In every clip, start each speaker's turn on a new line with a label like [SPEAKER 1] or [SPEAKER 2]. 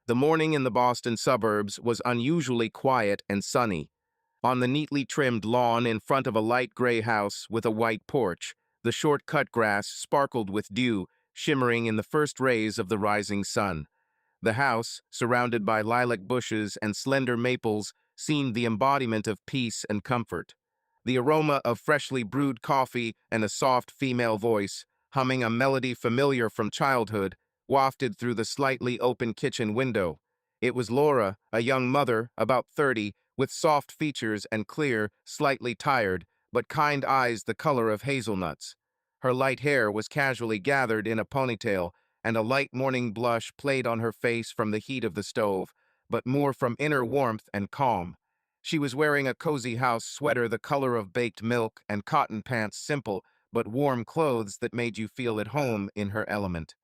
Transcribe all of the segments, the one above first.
[SPEAKER 1] The morning in the Boston suburbs was unusually quiet and sunny. On the neatly trimmed lawn in front of a light gray house with a white porch, the short-cut grass sparkled with dew, shimmering in the first rays of the rising sun. The house, surrounded by lilac bushes and slender maples, seemed the embodiment of peace and comfort. The aroma of freshly brewed coffee and a soft female voice, humming a melody familiar from childhood, wafted through the slightly open kitchen window. It was Laura, a young mother, about 30, with soft features and clear, slightly tired, but kind eyes the color of hazelnuts. Her light hair was casually gathered in a ponytail, and a light morning blush played on her face from the heat of the stove, but more from inner warmth and calm. She was wearing a cozy house sweater the color of baked milk and cotton pants, simple but warm clothes that made you feel at home in her element.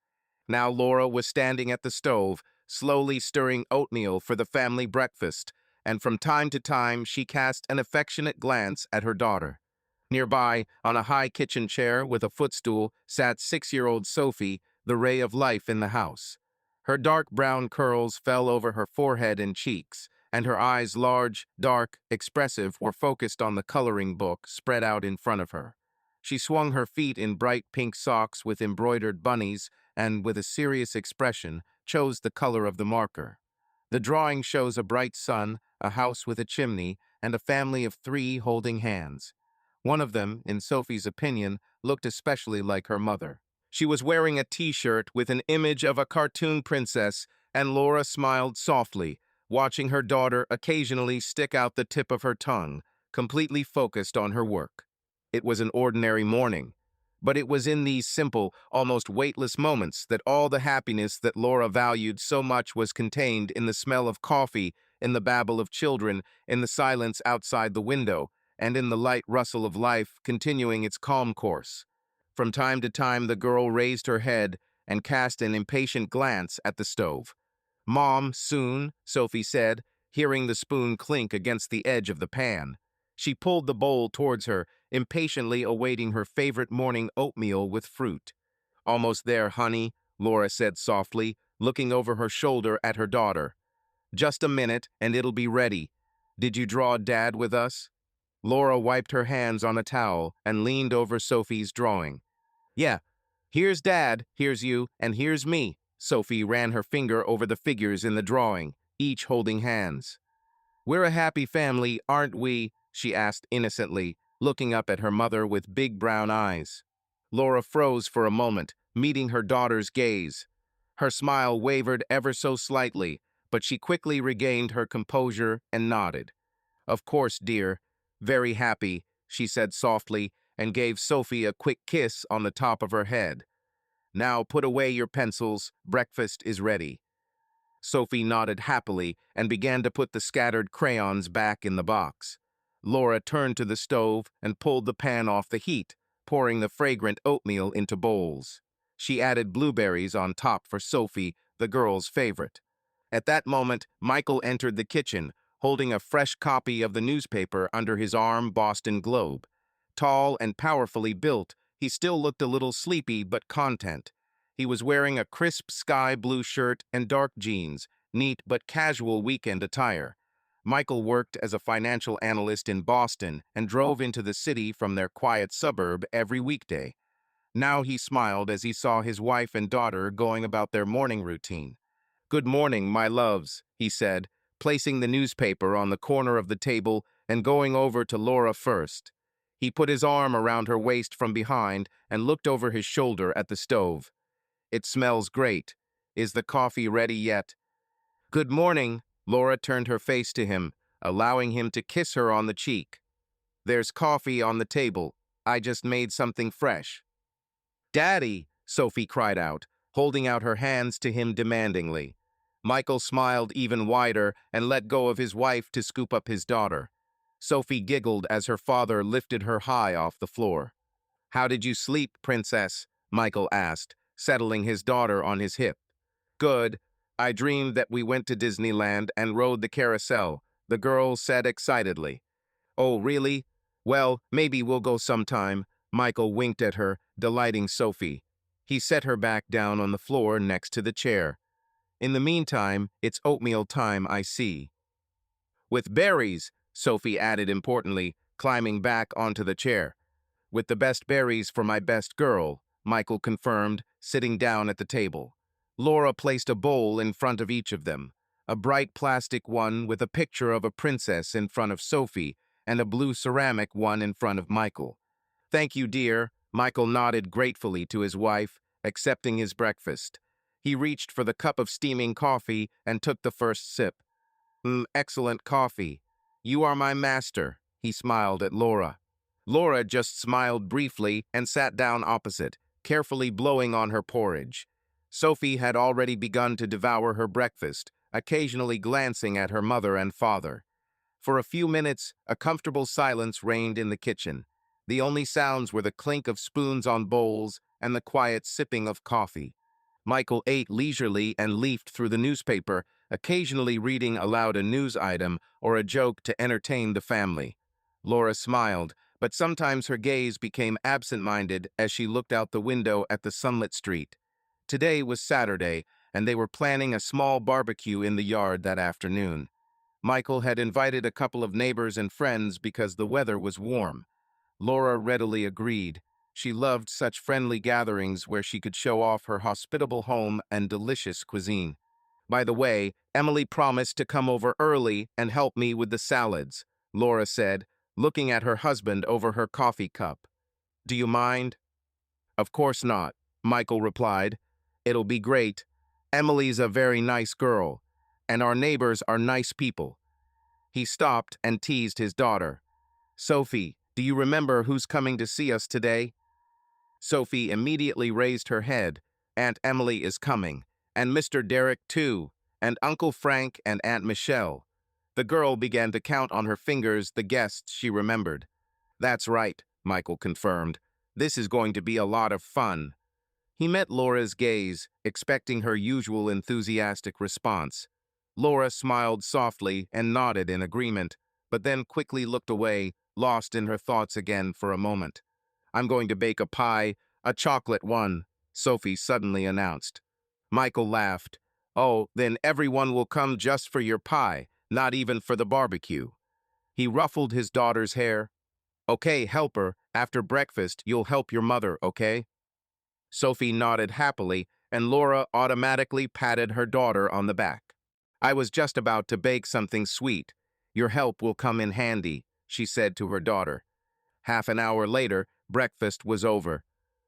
[SPEAKER 1] Now Laura was standing at the stove, slowly stirring oatmeal for the family breakfast, and from time to time she cast an affectionate glance at her daughter. Nearby, on a high kitchen chair with a footstool, sat 6-year-old Sophie, the ray of life in the house. Her dark brown curls fell over her forehead and cheeks, and her eyes, large, dark, expressive, were focused on the coloring book spread out in front of her. She swung her feet in bright pink socks with embroidered bunnies and, with a serious expression, chose the color of the marker. The drawing shows a bright sun, a house with a chimney, and a family of 3 holding hands. One of them, in Sophie's opinion, looked especially like her mother. She was wearing a t-shirt with an image of a cartoon princess, and Laura smiled softly, watching her daughter occasionally stick out the tip of her tongue, completely focused on her work. It was an ordinary morning, but it was in these simple, almost weightless moments that all the happiness that Laura valued so much was contained in the smell of coffee, in the babble of children, in the silence outside the window, and in the light rustle of life continuing its calm course. From time to time the girl raised her head and cast an impatient glance at the stove. "Mom, soon," Sophie said, hearing the spoon clink against the edge of the pan. She pulled the bowl towards her, impatiently awaiting her favorite morning oatmeal with fruit. "Almost there, honey," Laura said softly, looking over her shoulder at her daughter. "Just a minute, and it'll be ready. Did you draw Dad with us?" Laura wiped her hands on a towel and leaned over Sophie's drawing. "Yeah, here's Dad, here's you, and here's me." Sophie ran her finger over the figures in the drawing, each holding hands. "We're a happy family, aren't we?" she asked innocently, looking up at her mother with big brown eyes. Laura froze for a moment, meeting her daughter's gaze. Her smile wavered ever so slightly, but she quickly regained her composure and nodded. "Of course, dear. Very happy," she said softly, and gave Sophie a quick kiss on the top of her head. "Now put away your pencils. Breakfast is ready." Sophie nodded happily and began to put the scattered crayons back in the box. Laura turned to the stove and pulled the pan off the heat, pouring the fragrant oatmeal into bowls. She added blueberries on top for Sophie, the girl's favorite. At that moment, Michael entered the kitchen, holding a fresh copy of the newspaper under his arm, Boston Globe. Tall and powerfully built, he still looked a little sleepy but content. He was wearing a crisp sky blue shirt and dark jeans, neat but casual weekend attire. Michael worked as a financial analyst in Boston and drove into the city from their quiet suburb every weekday. Now he smiled as he saw his wife and daughter going about their morning routine. "Good morning, my loves," he said, placing the newspaper on the corner of the table and going over to Laura first. He put his arm around her waist from behind and looked over his shoulder at the stove. "It smells great. Is the coffee ready yet?" "Good morning." Laura turned her face to him, allowing him to kiss her on the cheek. "There's coffee on the table. I just made something fresh." "Daddy!" Sophie cried out, holding out her hands to him demandingly. Michael smiled even wider and let go of his wife to scoop up his daughter. Sophie giggled as her father lifted her high off the floor. "How did you sleep, princess?" Michael asked, settling his daughter on his hip. "Good. I dreamed that we went to Disneyland and rode the carousel," the girl said excitedly. "Oh, really? Well, maybe we'll go sometime." Michael winked at her, delighting Sophie. He set her back down on the floor next to the chair. In the meantime, it's oatmeal time, I see. With berries, Sophie added importantly, climbing back onto the chair. With the best berries for my best girl, Michael confirmed, sitting down at the table. Laura placed a bowl in front of each of them, a bright plastic one with a picture of a princess in front of Sophie, and a blue ceramic one in front of Michael. Thank you, dear. Michael nodded gratefully to his wife, accepting his breakfast. He reached for the cup of steaming coffee and took the first sip. Excellent coffee. You are my master, he smiled at Laura. Laura just smiled briefly and sat down opposite, carefully blowing on her porridge. Sophie had already begun to devour her breakfast, occasionally glancing at her mother and father. For a few minutes, a comfortable silence reigned in the kitchen. The only sounds were the clink of spoons on bowls and the quiet sipping of coffee. Michael ate leisurely and leafed through the newspaper, occasionally reading aloud a news item or a joke to entertain the family. Laura smiled, but sometimes her gaze became absent-minded as she looked out the window at the sunlit street. Today was Saturday, and they were planning a small barbecue in the yard that afternoon. Michael had invited a couple of neighbors and friends because the weather was warm. Laura readily agreed. She loved such friendly gatherings where she could show off her hospitable home and delicious cuisine. By the way, Emily promised to come over early and help me with the salads, Laura said, looking at her husband over her coffee cup. Do you mind? Of course not, Michael replied. It'll be great. Emily's a very nice girl, and our neighbors are nice people. He stopped and teased his daughter. Sophie, do you remember who's coming to see us today? Sophie immediately raised her head. Aunt Emily is coming, and Mr. Derek too, and Uncle Frank and Aunt Michelle. The girl began to count on her fingers the guests she remembered. That's right, Michael confirmed. This is going to be a lot of fun. He met Laura's gaze, expecting her usual enthusiastic response. Laura smiled softly and nodded in agreement, but then quickly looked away, lost in her thoughts again for a moment. I'm going to bake a pie, a chocolate one, Sophie suddenly announced. Michael laughed. Oh, then everyone will come just for your pie, not even for the barbecue. He ruffled his daughter's hair. Okay, helper, after breakfast you'll help your mother, okay? Sophie nodded happily, and Laura automatically patted her daughter on the back. I was just about to bake something sweet. Your help will come in handy, she said to her daughter. Half an hour later, breakfast was over.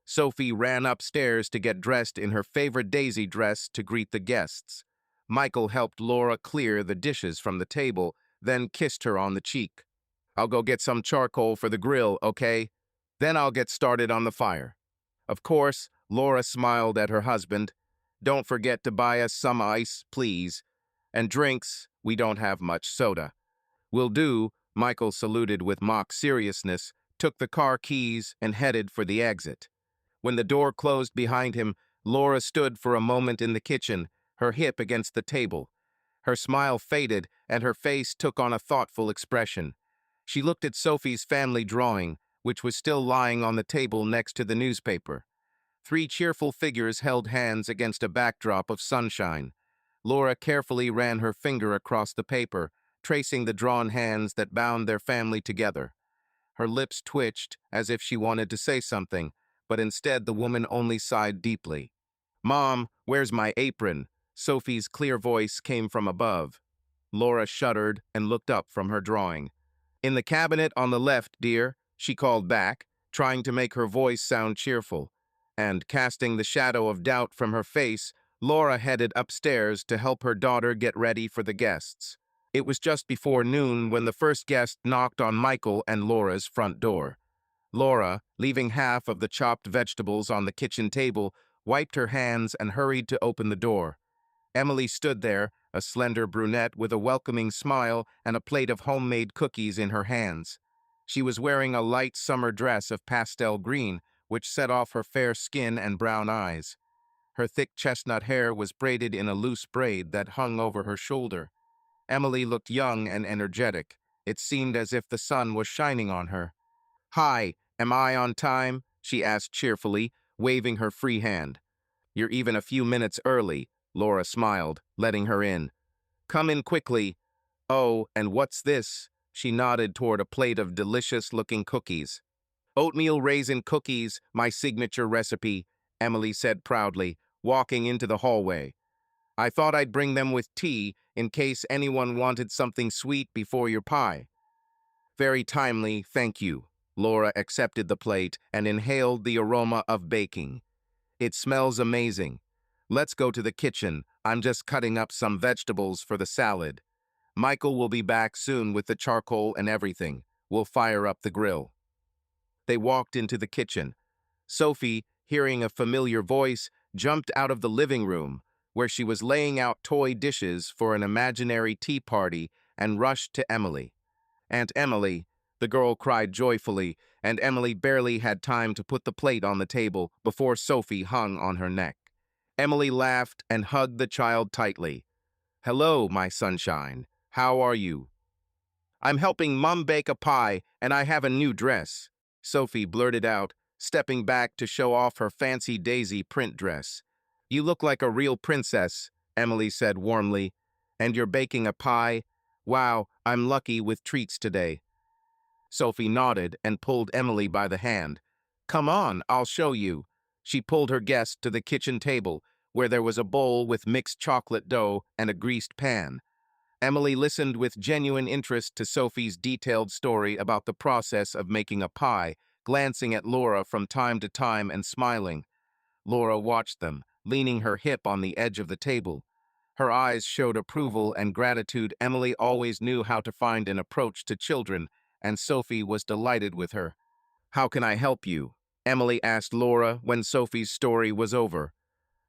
[SPEAKER 1] Sophie ran upstairs to get dressed in her favorite daisy dress to greet the guests. Michael helped Laura clear the dishes from the table, then kissed her on the cheek. I'll go get some charcoal for the grill, okay? Then I'll get started on the fire. Of course, Laura smiled at her husband. Don't forget to buy us some ice, please. And drinks, we don't have much soda. Will do, Michael saluted with mock seriousness, took the car keys, and headed for the exit. When the door closed behind him, Laura stood for a moment in the kitchen, her hip against the table. Her smile faded, and her face took on a thoughtful expression. She looked at Sophie's family drawing, which was still lying on the table next to the newspaper. Three cheerful figures held hands against a backdrop of sunshine. Laura carefully ran her finger across the paper, tracing the drawn hands that bound their family together. Her lips twitched as if she wanted to say something, but instead the woman only sighed deeply. Mom, where's my apron? Sophie's clear voice came from above. Laura shuddered and looked up from her drawing. In the cabinet on the left, dear, she called back, trying to make her voice sound cheerful. And casting the shadow of doubt from her face, Laura headed upstairs to help her daughter get ready for the guests. It was just before noon when the first guest knocked on Michael and Laura's front door. Laura, leaving half of the chopped vegetables on the kitchen table, wiped her hands and hurried to open the door. Emily stood there, a slender brunette with a welcoming smile and a plate of homemade cookies in her hands. She was wearing a light summer dress of pastel green, which set off her fair skin and brown eyes. Her thick chestnut hair was braided in a loose braid that hung over her shoulder. Emily looked young and energetic. It seemed as if the sun was shining on her. Hi, am I on time? She asked cheerfully, waving her free hand. You're even a few minutes early, Laura smiled, letting her in. Come in quickly. Oh, and what's this? She nodded toward a plate of delicious-looking cookies. Oatmeal raisin cookies, my signature recipe, Emily said proudly, walking into the hallway. I thought I'd bring them with tea in case anyone wanted something sweet before your pie. Very timely, thank you. Laura accepted the plate and inhaled the aroma of baking. It smells amazing. Let's go to the kitchen. I'm just cutting up some vegetables for the salad. Michael will be back soon with the charcoal and everything. We'll fire up the grill. They walked into the kitchen. Sophie, hearing a familiar voice, jumped out of the living room, where she was laying out toy dishes for an imaginary tea party, and rushed to Emily. Aunt Emily, the girl cried joyfully, and Emily barely had time to put the plate on the table before Sophie hung on her neck. Emily laughed and hugged the child tightly. Hello, my sunshine. How are you? I'm helping Mum bake a pie, and I have a new dress, Sophie blurted out, stepping back to show off her fancy daisy print dress. You look like a real princess, Emily said warmly. And you're baking a pie? Wow, I'm lucky with treats today. Sophie nodded and pulled Emily by the hand. Come on, I'll show you. She pulled her guest to the kitchen table, where there was a bowl with mixed chocolate dough and a greased pan. Emily listened with genuine interest to Sophie's detailed story about the process of making a pie, glancing at Laura from time to time and smiling. Laura watched them, leaning her hip on the edge of the table. Her eyes showed approval and gratitude. Emily always knew how to find an approach to children, and Sophie was delighted with her. How can I help you? Emily asked Laura when Sophie's story was over.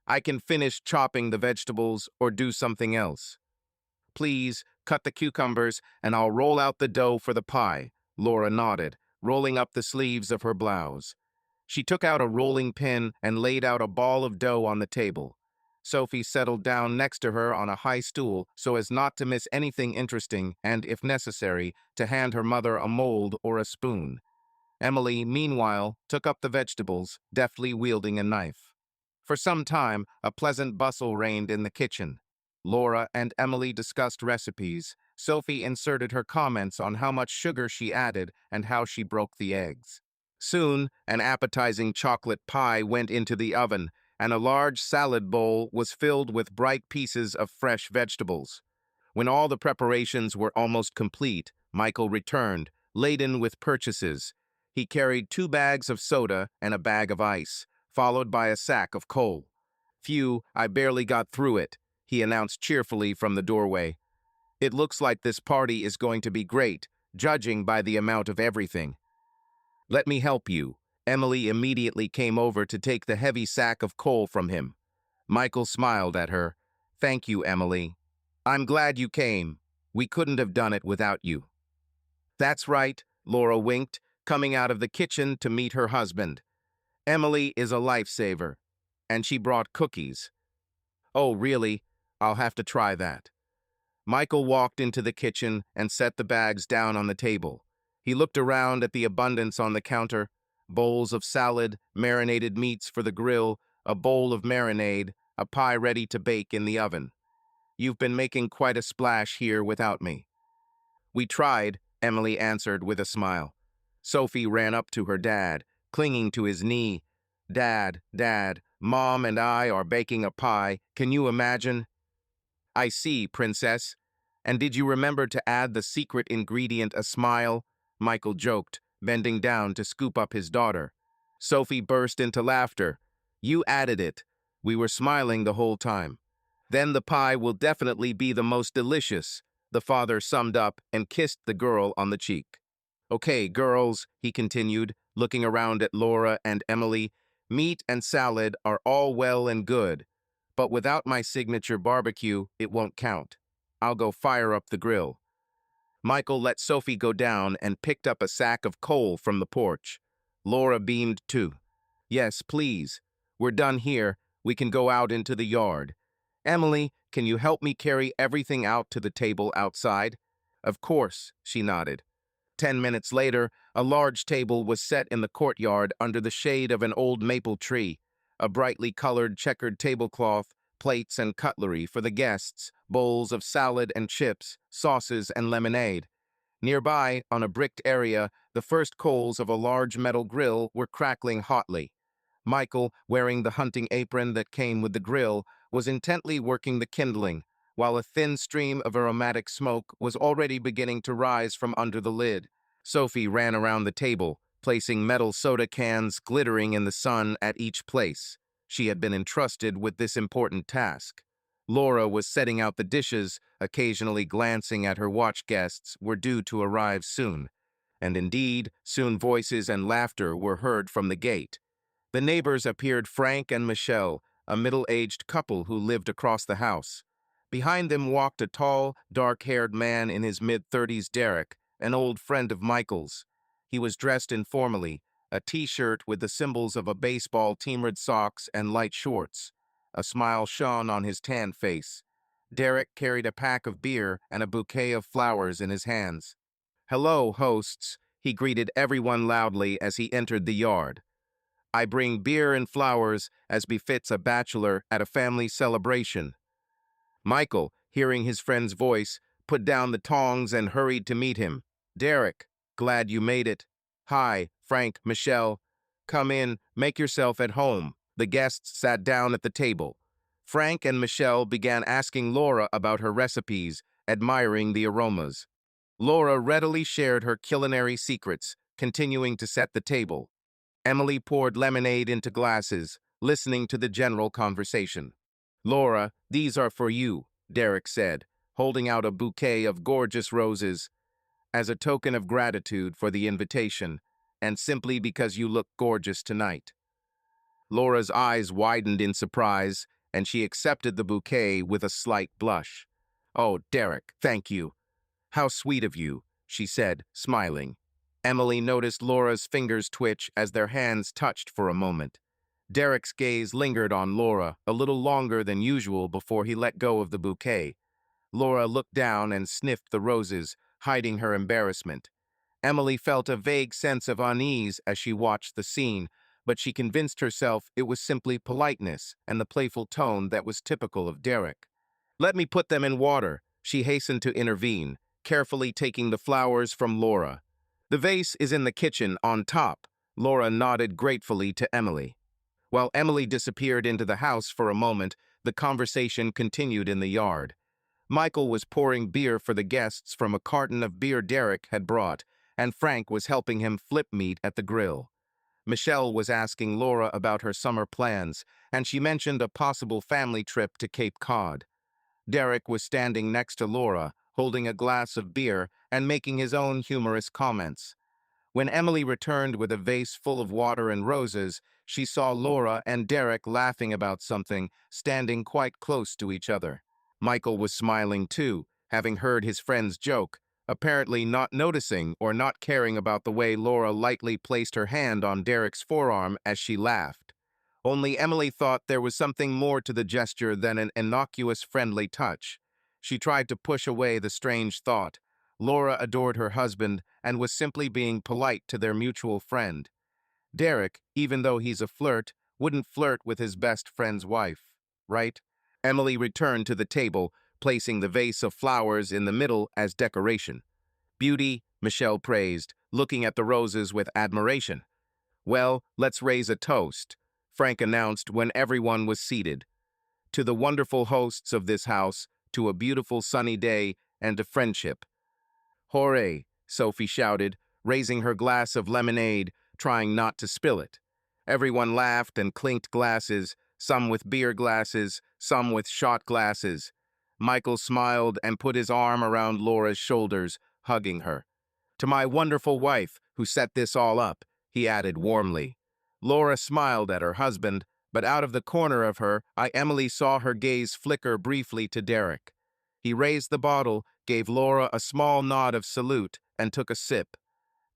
[SPEAKER 1] I can finish chopping the vegetables or do something else. Please, cut the cucumbers and I'll roll out the dough for the pie, Laura nodded, rolling up the sleeves of her blouse. She took out a rolling pin and laid out a ball of dough on the table. Sophie settled down next to her on a high stool so as not to miss anything interesting and, if necessary, to hand her mother a mold or a spoon. Emily, meanwhile, took up the vegetables, deftly wielding a knife. For some time, a pleasant bustle reigned in the kitchen. Laura and Emily discussed recipes. Sophie inserted her comments on how much sugar she added and how she broke the eggs. Soon, an appetizing chocolate pie went into the oven, and a large salad bowl was filled with bright pieces of fresh vegetables. When all the preparations were almost complete, Michael returned, laden with purchases. He carried 2 bags of soda and a bag of ice, followed by a sack of coal. Phew, I barely got through it, he announced cheerfully from the doorway. It looks like this party is going to be great, judging by the amount of everything. Let me help you. Emily immediately came over to take the heavy sack of coal from him. Michael smiled at her. Thank you, Emily. I'm glad you came. We couldn't have done it without you. That's right, Laura winked, coming out of the kitchen to meet her husband. Emily is a lifesaver, and she brought cookies. Oh, really? I'll have to try that. Michael walked into the kitchen and set the bags down on the table. He looked around at the abundance on the counter, bowls of salad, marinated meats for the grill, a bowl of marinade, a pie ready to bake in the oven. You've been making quite a splash here without me. We tried, Emily answered with a smile. Sophie ran up to her dad, clinging to his knee. Dad, Mom and I are baking a pie. Can you imagine? I see, Princess. And did you remember to add the secret ingredient, a smile? Michael joked, bending down to scoop up his daughter. Sophie burst into laughter. You added it. We were smiling the whole time. Then the pie will definitely be the most delicious, the father summed up and kissed the girl on the cheek. Okay, girls, he continued, looking around at Laura and Emily, meat and salad are all well and good, but without my signature barbecue, it won't count. I'll go fire up the grill. Michael let Sophie go down and picked up a sack of coal from the porch. Laura beamed too. Yes, please. We're done here. We can go out into the yard. Emily, can you help me carry everything out to the table outside? Of course, she nodded. 10 minutes later, a large table was set in the courtyard under the shade of an old maple tree. A brightly colored checkered tablecloth plates and cutlery for the guests, bowls of salad and chips, sauces and lemonade. Nearby, on a bricked area, the first coals of a large metal grill were crackling hotly. Michael, wearing the hunting apron that came with the grill, was intently working the kindling, while a thin stream of aromatic smoke was already beginning to rise from under the lid. Sophie ran around the table, placing metal soda cans glittering in the sun at each place. She had been entrusted with this important task. Laura was setting out the dishes, occasionally glancing at her watch. Guests were due to arrive soon. And indeed, soon voices and laughter were heard from the gate. The neighbors appeared: Frank and Michelle, a middle-aged couple who lived across the house. Behind them walked a tall, dark-haired man in his mid-30s, Derek, an old friend of Michael's. He was dressed informally, a t-shirt with the symbols of a baseball team, red socks, and light shorts. A smile shone on his tanned face. Derek carried a pack of beer and a bouquet of flowers in his hands. "Hello, hosts," he greeted everyone loudly as he entered the yard. "I bring beer and flowers as befits a bachelor at a family celebration." Michael, hearing his friend's voice, put down the tongs and hurried to meet him. "Derek, glad you made it." "Hi, Frank, Michelle. Come in, make yourself at home." The guests sat down at the table. Frank and Michelle began asking Laura about her recipes, admiring the aromas. Laura readily shared her culinary secrets, continuing to set the table. Emily poured lemonade into glasses, listening to the general conversation. "Laura, these are for you," Derek said, holding out a bouquet of gorgeous roses. "As a token of gratitude for the invitation, and simply because you look gorgeous tonight." Laura's eyes widened in surprise, and she accepted the bouquet with a slight blush. "Oh, Derek, thank you. How sweet of you," she said, smiling. Emily noticed Laura's fingers twitch as their hands touched for a moment. Derek's gaze lingered on Laura a little longer than usual before he let go of the bouquet. Laura looked down and sniffed the roses, hiding her embarrassment. Emily felt a vague sense of unease as she watched the scene, but she convinced herself it was simply politeness and the playful tone that was typical of Derek. "Let me put them in water," she hastened to intervene, carefully taking the flowers from Laura. "The vase is in the kitchen on top." Laura nodded gratefully to Emily. While Emily disappeared into the house for a moment, the conversation continued in the yard. Michael was pouring beer for the guests from a carton of beer Derek had brought, and Frank was helping him flip meat at the grill. Michelle was asking Laura about her summer plans, and she mentioned a possible family trip to Cape Cod. Derek was standing next to Laura, holding a glass of beer and making his own humorous comments. When Emily returned with a vase full of water and roses, she saw Laura and Derek laughing about something, standing quite close to each other. Michael was smiling too, having heard his friend's joke, apparently not noticing or not caring about the way Laura lightly placed her hand on Derek's forearm as she laughed. Only Emily thought there was something more to the gesture than an innocuous friendly touch. She tried to push away the strange thought. Laura adored her husband and was simply being polite to their mutual friend. Derek, even though he's a flirt, wouldn't flirt with his best friend's wife, right? Emily returned to the table, placing the vase of flowers in the middle as decoration. "Beauty," Michelle praised, looking at the roses with admiration. "Well, let's raise a toast," Frank announced when everyone was seated. "To the wonderful hosts of this house, to a beautiful sunny day, and to friendship." "Hooray," Sophie shouted, raising her glass of lemonade, trying not to spill it. Everyone laughed and clinked glasses, some with beer glasses, some with shot glasses. Michael smiled and put his arm around Laura's shoulders, hugging her. "To my wonderful wife, who set this all up," he added warmly. Laura smiled at her husband, but out of the corner of her eye Emily saw her gaze flicker briefly to Derek. He raised the bottle, gave Laura a small nod of salute, and took a sip.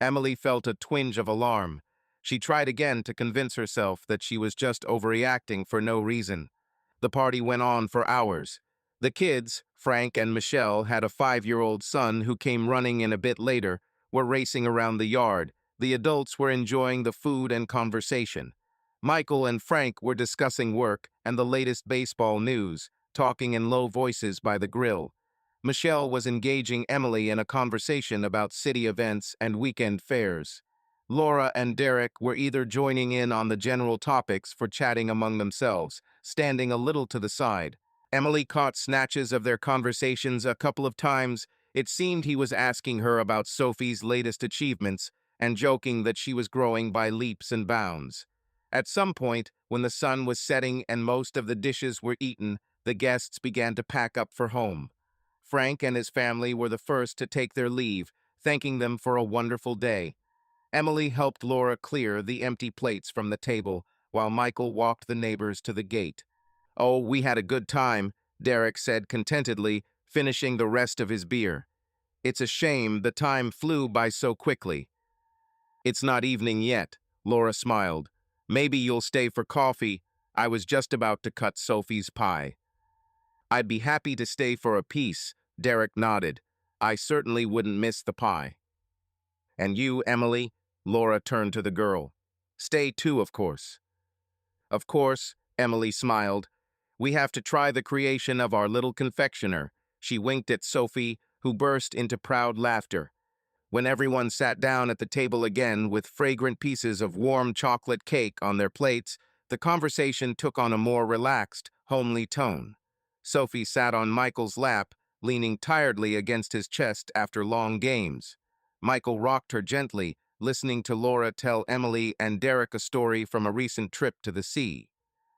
[SPEAKER 1] Emily felt a twinge of alarm. She tried again to convince herself that she was just overreacting for no reason. The party went on for hours. The kids, Frank and Michelle, had a 5-year-old son who came running in a bit later, were racing around the yard. The adults were enjoying the food and conversation. Michael and Frank were discussing work and the latest baseball news, talking in low voices by the grill. Michelle was engaging Emily in a conversation about city events and weekend fairs. Laura and Derek were either joining in on the general topics for chatting among themselves, standing a little to the side. Emily caught snatches of their conversations a couple of times. It seemed he was asking her about Sophie's latest achievements and joking that she was growing by leaps and bounds. At some point, when the sun was setting and most of the dishes were eaten, the guests began to pack up for home. Frank and his family were the first to take their leave, thanking them for a wonderful day. Emily helped Laura clear the empty plates from the table, while Michael walked the neighbors to the gate. "Oh, we had a good time," Derek said contentedly, finishing the rest of his beer. "It's a shame the time flew by so quickly." "It's not evening yet," Laura smiled. "Maybe you'll stay for coffee. I was just about to cut Sophie's pie." "I'd be happy to stay for a piece," Derek nodded. "I certainly wouldn't miss the pie." "And you, Emily?" Laura turned to the girl. "Stay too, of course." "Of course," Emily smiled. "We have to try the creation of our little confectioner." She winked at Sophie, who burst into proud laughter. When everyone sat down at the table again with fragrant pieces of warm chocolate cake on their plates, the conversation took on a more relaxed, homely tone. Sophie sat on Michael's lap, leaning tiredly against his chest after long games. Michael rocked her gently, listening to Laura tell Emily and Derek a story from a recent trip to the sea.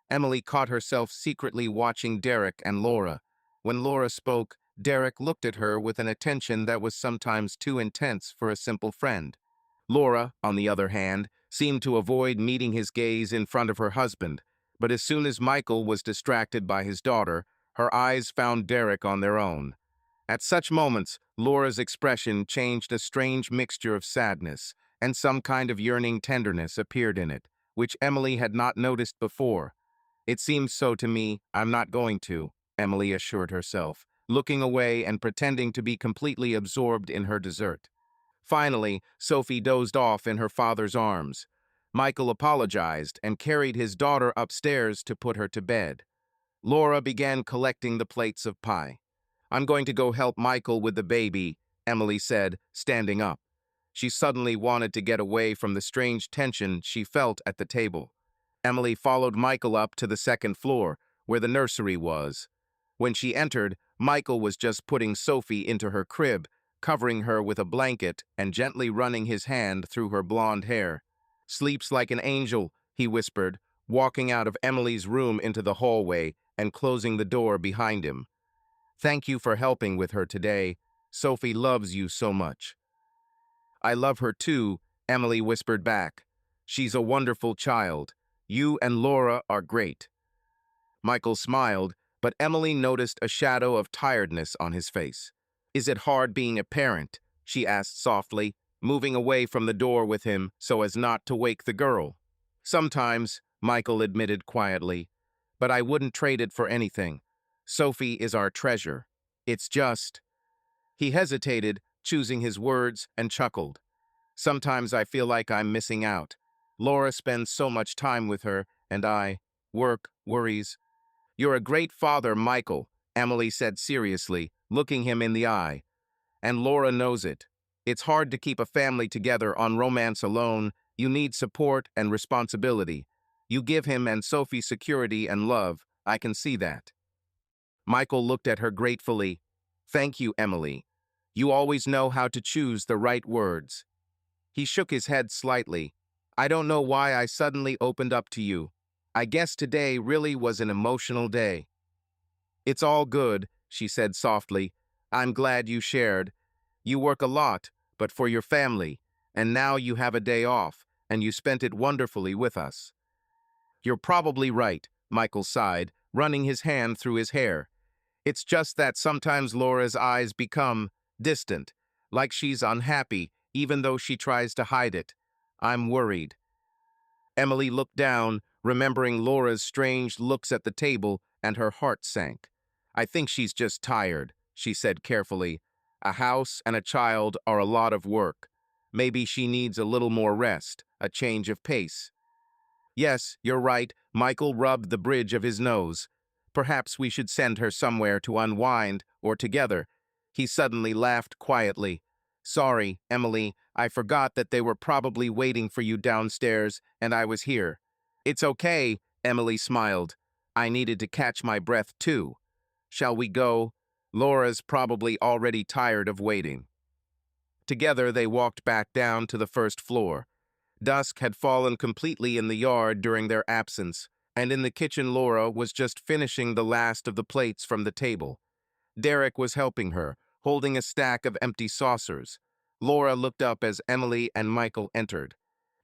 [SPEAKER 1] Emily caught herself secretly watching Derek and Laura. When Laura spoke, Derek looked at her with an attention that was sometimes too intense for a simple friend. Laura, on the other hand, seemed to avoid meeting his gaze in front of her husband, but as soon as Michael was distracted by his daughter, her eyes found Derek on their own. At such moments, Laura's expression changed. A strange mixture of sadness and some kind of yearning tenderness appeared in it, which Emily had not noticed before. "It seems so to me. I'm not going to," Emily assured herself, looking away and pretending to be completely absorbed in her dessert. Finally, Sophie dozed off in her father's arms. Michael apologized and carried his daughter upstairs to put her to bed. Laura began collecting the plates of pie. "I'm going to go help Michael with the baby," Emily said, standing up. She suddenly wanted to get away from the strange tension she felt at the table. Emily followed Michael up to the second floor, where the nursery was. When she entered, Michael was just putting Sophie into her crib, covering her with a blanket and gently running his hand through her blonde hair. "Sleeps like an angel," he whispered, walking out of Emily's room into the hallway and closing the door behind him. "Thank you for helping with her today. Sophie loves you so much." "I love her too," Emily whispered back. "She's a wonderful child. You and Laura are great." Michael smiled, but Emily noticed a shadow of tiredness on his face. "Is it hard being a parent?" she asked softly, moving away from the door with him so as not to wake the girl. "Sometimes," Michael admitted quietly, "but I wouldn't trade it for anything. Sophie is our treasure. It's just—" He hesitated, choosing his words, and chuckled. "Sometimes I feel like I'm missing out. Laura spends so much time with her, and work, worries." "You're a great father, Michael," Emily said seriously, looking him in the eye. "And Laura knows it. It's hard to keep a family together on romance alone. You need support and responsibility. You give him and Sophie security and love. I can see that." Michael looked at her gratefully. "Thank you, Emily. You always know how to choose the right words." He shook his head slightly. "I don't know why I suddenly opened up to you. I guess today really was an emotional day." "It's all good," she said softly. "I'm glad you shared. You work a lot, but for your family, and now you have a day off, and you spent it wonderfully with us." "You're probably right," Michael sighed, running his hand through his hair. "It's just that sometimes Laura's eyes become distant, like she's unhappy, even though she tries to hide it. I'm worried." Emily looked down, remembering Laura's strange looks at the table, and her heart sank. "I think she's just tired," she said carefully. "A house and a child are a lot of work. Maybe she needs a little more rest, a change of pace." Yes, you're right. Michael rubbed the bridge of his nose. Perhaps we should send her somewhere to unwind, or together. He suddenly laughed quietly. Sorry, Emily, I forgot that they were probably waiting for you downstairs, and I was here. It's okay, Emily smiled. I needed to catch my breath too. Shall we go? Laura's probably already tired of waiting. Together they walked back down to the first floor. Dusk had fallen completely in the yard during their absence, and in the kitchen Laura was just finishing the last of the plates from the table. Derek was helping her, holding a stack of empty saucers. Laura looked up as Emily and Michael entered.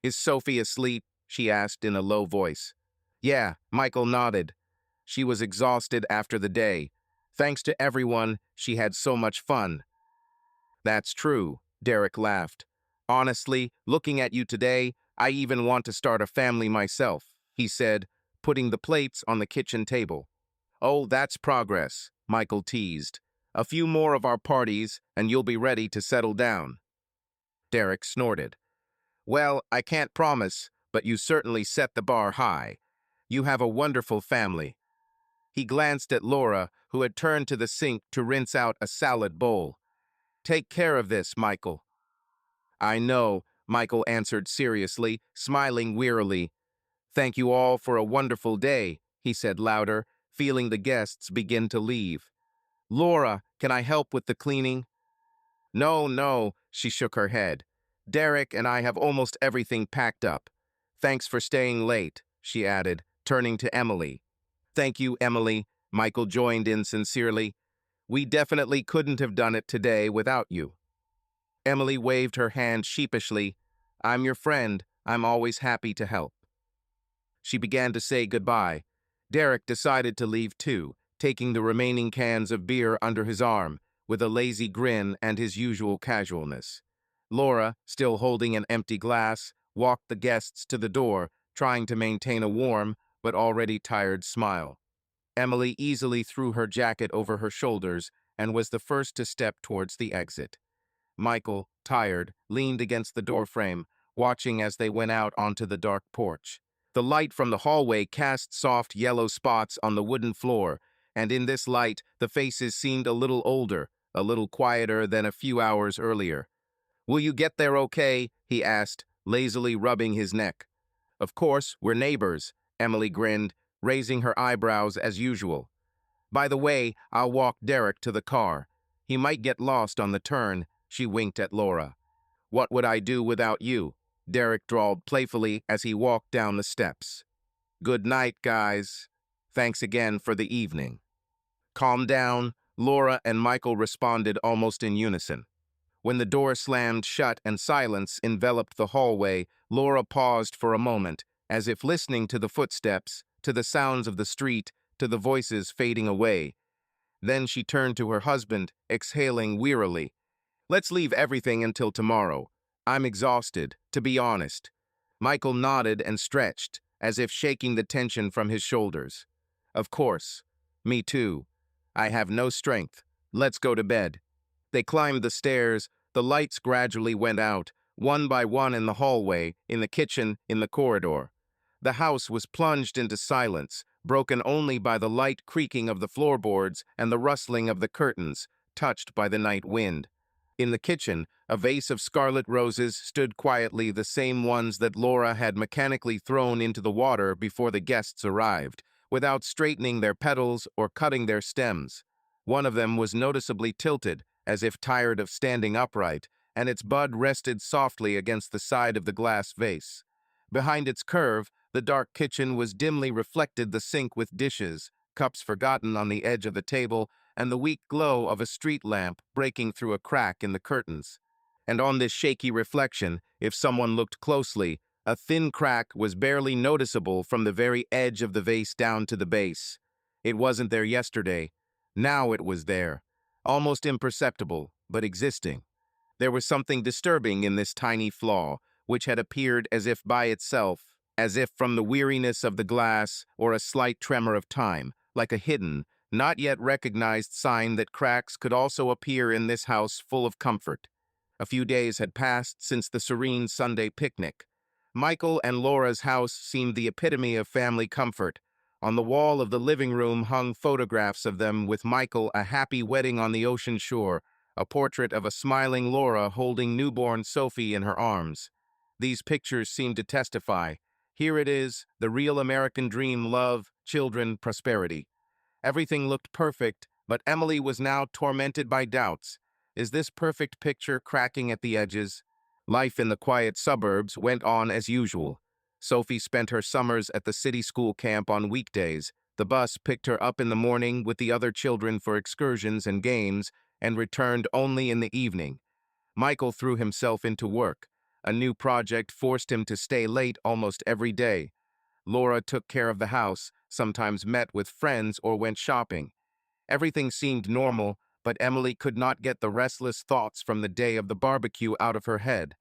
[SPEAKER 1] Is Sophie asleep? She asked in a low voice. Yeah, Michael nodded. She was exhausted after the day. Thanks to everyone, she had so much fun. That's true, Derek laughed. Honestly, looking at you today, I even want to start a family myself, he said, putting the plates on the kitchen table. Oh, that's progress, Michael teased. A few more of our parties, and you'll be ready to settle down. Derek snorted. Well, I can't promise, but you certainly set the bar high. You have a wonderful family. He glanced at Laura, who had turned to the sink to rinse out a salad bowl. Take care of this, Michael. I know, Michael answered seriously, smiling wearily. Thank you all for a wonderful day, he said louder, feeling the guests begin to leave. Laura, can I help with the cleaning? No, no, she shook her head. Derek and I have almost everything packed up. Thanks for staying late, she added, turning to Emily. Thank you, Emily, Michael joined in sincerely. We definitely couldn't have done it today without you. Emily waved her hand sheepishly. I'm your friend. I'm always happy to help. She began to say goodbye. Derek decided to leave too, taking the remaining cans of beer under his arm, with a lazy grin and his usual casualness. Laura, still holding an empty glass, walked the guests to the door, trying to maintain a warm, but already tired smile. Emily easily threw her jacket over her shoulders and was the first to step towards the exit. Michael, tired, leaned against the doorframe, watching as they went out onto the dark porch. The light from the hallway cast soft yellow spots on the wooden floor, and in this light, the faces seemed a little older, a little quieter than a few hours earlier. Will you get there okay? He asked, lazily rubbing his neck. Of course, we're neighbors, Emily grinned, raising her eyebrows as usual. By the way, I'll walk Derek to the car. He might get lost on the turn, she winked at Laura. What would I do without you? Derek drawled playfully as he walked down the steps. Good night, guys. Thanks again for the evening. Calm down, Laura and Michael responded almost in unison. When the door slammed shut and silence enveloped the hallway, Laura paused for a moment, as if listening to the footsteps, to the sounds of the street, to the voices fading away. Then she turned to her husband, exhaling wearily. Let's leave everything until tomorrow. I'm exhausted, to be honest. Michael nodded and stretched, as if shaking the tension from his shoulders. Of course. Me too. I have no strength. Let's go to bed. They climbed the stairs. The lights gradually went out, one by one in the hallway, in the kitchen, in the corridor. The house was plunged into silence, broken only by the light creaking of the floorboards and the rustling of the curtains, touched by the night wind. In the kitchen, a vase of scarlet roses stood quietly, the same ones that Laura had mechanically thrown into the water before the guests arrived, without straightening their petals or cutting their stems. One of them was noticeably tilted, as if tired of standing upright, and its bud rested softly against the side of the glass vase. Behind its curve, the dark kitchen was dimly reflected, the sink with dishes, cups forgotten on the edge of the table, and the weak glow of a street lamp breaking through a crack in the curtains. And on this shaky reflection, if someone looked closely, a thin crack was barely noticeable from the very edge of the vase down to the base. It wasn't there yesterday. Now it was there, almost imperceptible, but existing. There was something disturbing in this tiny flaw, which had appeared as if by itself, as if from the weariness of the glass or a slight tremor of time, like a hidden, not yet recognized sign that cracks could also appear in this house full of comfort. A few days had passed since the serene Sunday picnic. Michael and Laura's house seemed the epitome of family comfort. On the wall of the living room hung photographs of them with Michael a happy wedding on the ocean shore, a portrait of a smiling Laura holding newborn Sophie in her arms. These pictures seemed to testify, here it is, the real American dream: love, children, prosperity. Everything looked perfect, but Emily was now tormented by doubts. Is this perfect picture cracking at the edges? Life in the quiet suburbs went on as usual. Sophie spent her summers at the city school camp on weekdays. The bus picked her up in the morning with the other children for excursions and games, and returned only in the evening. Michael threw himself into work. A new project forced him to stay late almost every day. Laura took care of the house, sometimes met with friends or went shopping. Everything seemed normal, but Emily could not get the restless thoughts from the day of the barbecue out of her head.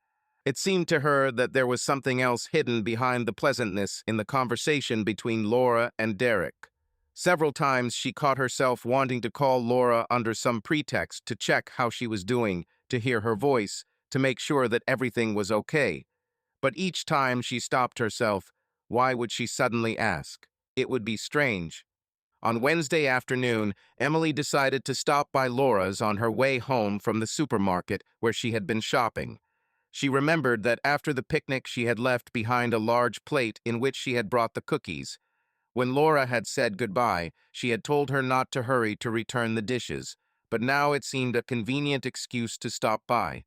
[SPEAKER 1] It seemed to her that there was something else hidden behind the pleasantness in the conversation between Laura and Derek. Several times she caught herself wanting to call Laura under some pretext to check how she was doing, to hear her voice, to make sure that everything was okay. But each time she stopped herself. Why would she suddenly ask? It would be strange. On Wednesday afternoon, Emily decided to stop by Laura's on her way home from the supermarket where she had been shopping. She remembered that after the picnic she had left behind a large plate in which she had brought the cookies. When Laura had said goodbye, she had told her not to hurry to return the dishes, but now it seemed a convenient excuse to stop by.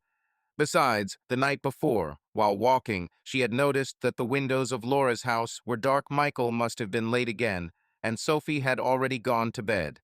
[SPEAKER 1] Besides, the night before, while walking, she had noticed that the windows of Laura's house were dark. Michael must have been late again, and Sophie had already gone to bed.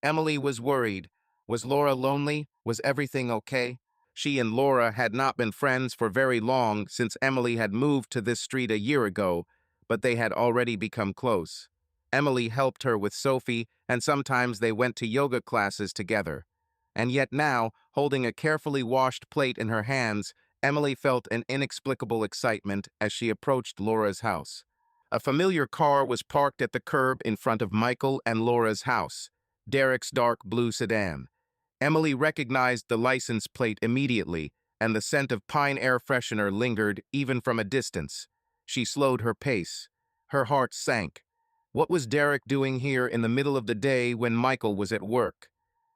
[SPEAKER 1] Emily was worried. Was Laura lonely? Was everything okay? She and Laura had not been friends for very long since Emily had moved to this street a year ago, but they had already become close. Emily helped her with Sophie, and sometimes they went to yoga classes together. And yet now, holding a carefully washed plate in her hands, Emily felt an inexplicable excitement as she approached Laura's house. A familiar car was parked at the curb in front of Michael and Laura's house, Derek's dark blue sedan. Emily recognized the license plate immediately, and the scent of pine air freshener lingered even from a distance. She slowed her pace. Her heart sank. What was Derek doing here in the middle of the day when Michael was at work?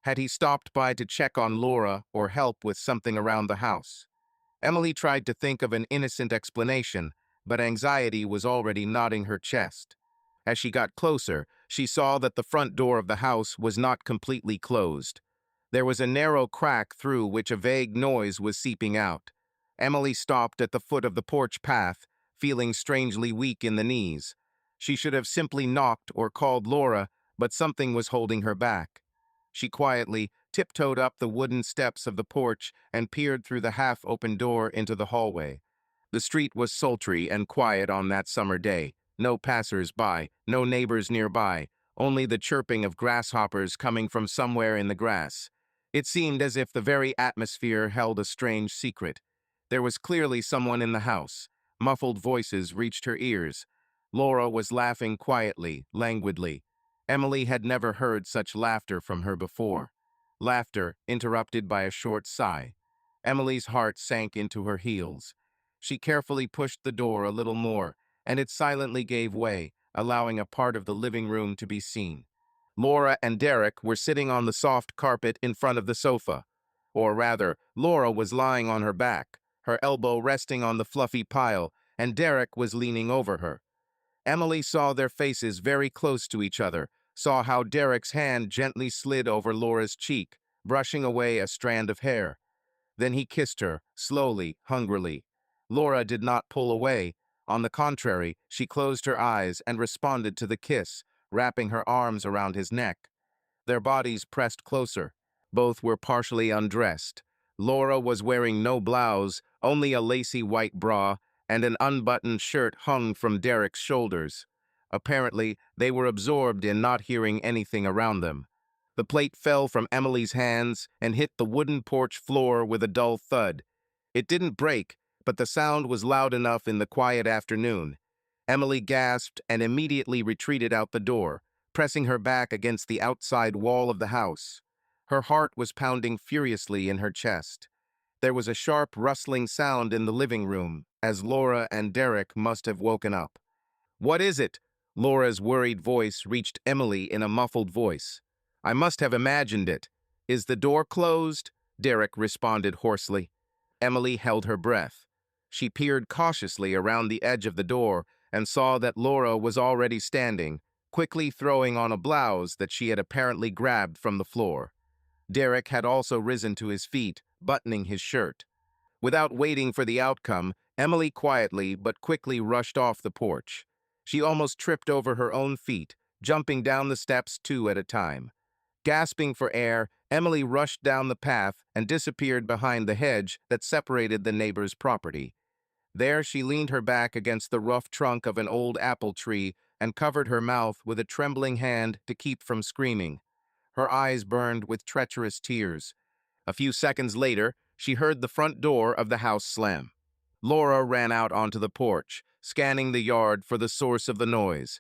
[SPEAKER 1] Had he stopped by to check on Laura or help with something around the house? Emily tried to think of an innocent explanation, but anxiety was already knotting her chest. As she got closer, she saw that the front door of the house was not completely closed. There was a narrow crack through which a vague noise was seeping out. Emily stopped at the foot of the porch path, feeling strangely weak in the knees. She should have simply knocked or called Laura, but something was holding her back. She quietly tiptoed up the wooden steps of the porch and peered through the half-open door into the hallway. The street was sultry and quiet on that summer day. No passers-by, no neighbors nearby, only the chirping of grasshoppers coming from somewhere in the grass. It seemed as if the very atmosphere held a strange secret. There was clearly someone in the house. Muffled voices reached her ears. Laura was laughing quietly, languidly. Emily had never heard such laughter from her before. Laughter interrupted by a short sigh. Emily's heart sank into her heels. She carefully pushed the door a little more, and it silently gave way, allowing a part of the living room to be seen. Laura and Derek were sitting on the soft carpet in front of the sofa. Or rather, Laura was lying on her back, her elbow resting on the fluffy pile, and Derek was leaning over her. Emily saw their faces very close to each other, saw how Derek's hand gently slid over Laura's cheek, brushing away a strand of hair. Then he kissed her, slowly, hungrily. Laura did not pull away. On the contrary, she closed her eyes and responded to the kiss, wrapping her arms around his neck. Their bodies pressed closer. Both were partially undressed. Laura was wearing no blouse, only a lacy white bra, and an unbuttoned shirt hung from Derek's shoulders. Apparently, they were absorbed in not hearing anything around them. The plate fell from Emily's hands and hit the wooden porch floor with a dull thud. It didn't break, but the sound was loud enough in the quiet afternoon. Emily gasped and immediately retreated out the door, pressing her back against the outside wall of the house. Her heart was pounding furiously in her chest. There was a sharp rustling sound in the living room, as Laura and Derek must have woken up. "What is it?" Laura's worried voice reached Emily in a muffled voice. "I must have imagined it. Is the door closed?" Derek responded hoarsely. Emily held her breath. She peered cautiously around the edge of the door and saw that Laura was already standing, quickly throwing on a blouse that she had apparently grabbed from the floor. Derek had also risen to his feet, buttoning his shirt. Without waiting for the outcome, Emily quietly but quickly rushed off the porch. She almost tripped over her own feet, jumping down the steps two at a time. Gasping for air, Emily rushed down the path and disappeared behind the hedge that separated the neighbor's property. There she leaned her back against the rough trunk of an old apple tree and covered her mouth with a trembling hand to keep from screaming. Her eyes burned with treacherous tears. A few seconds later, she heard the front door of the house slam. Laura ran out onto the porch, scanning the yard for the source of the noise.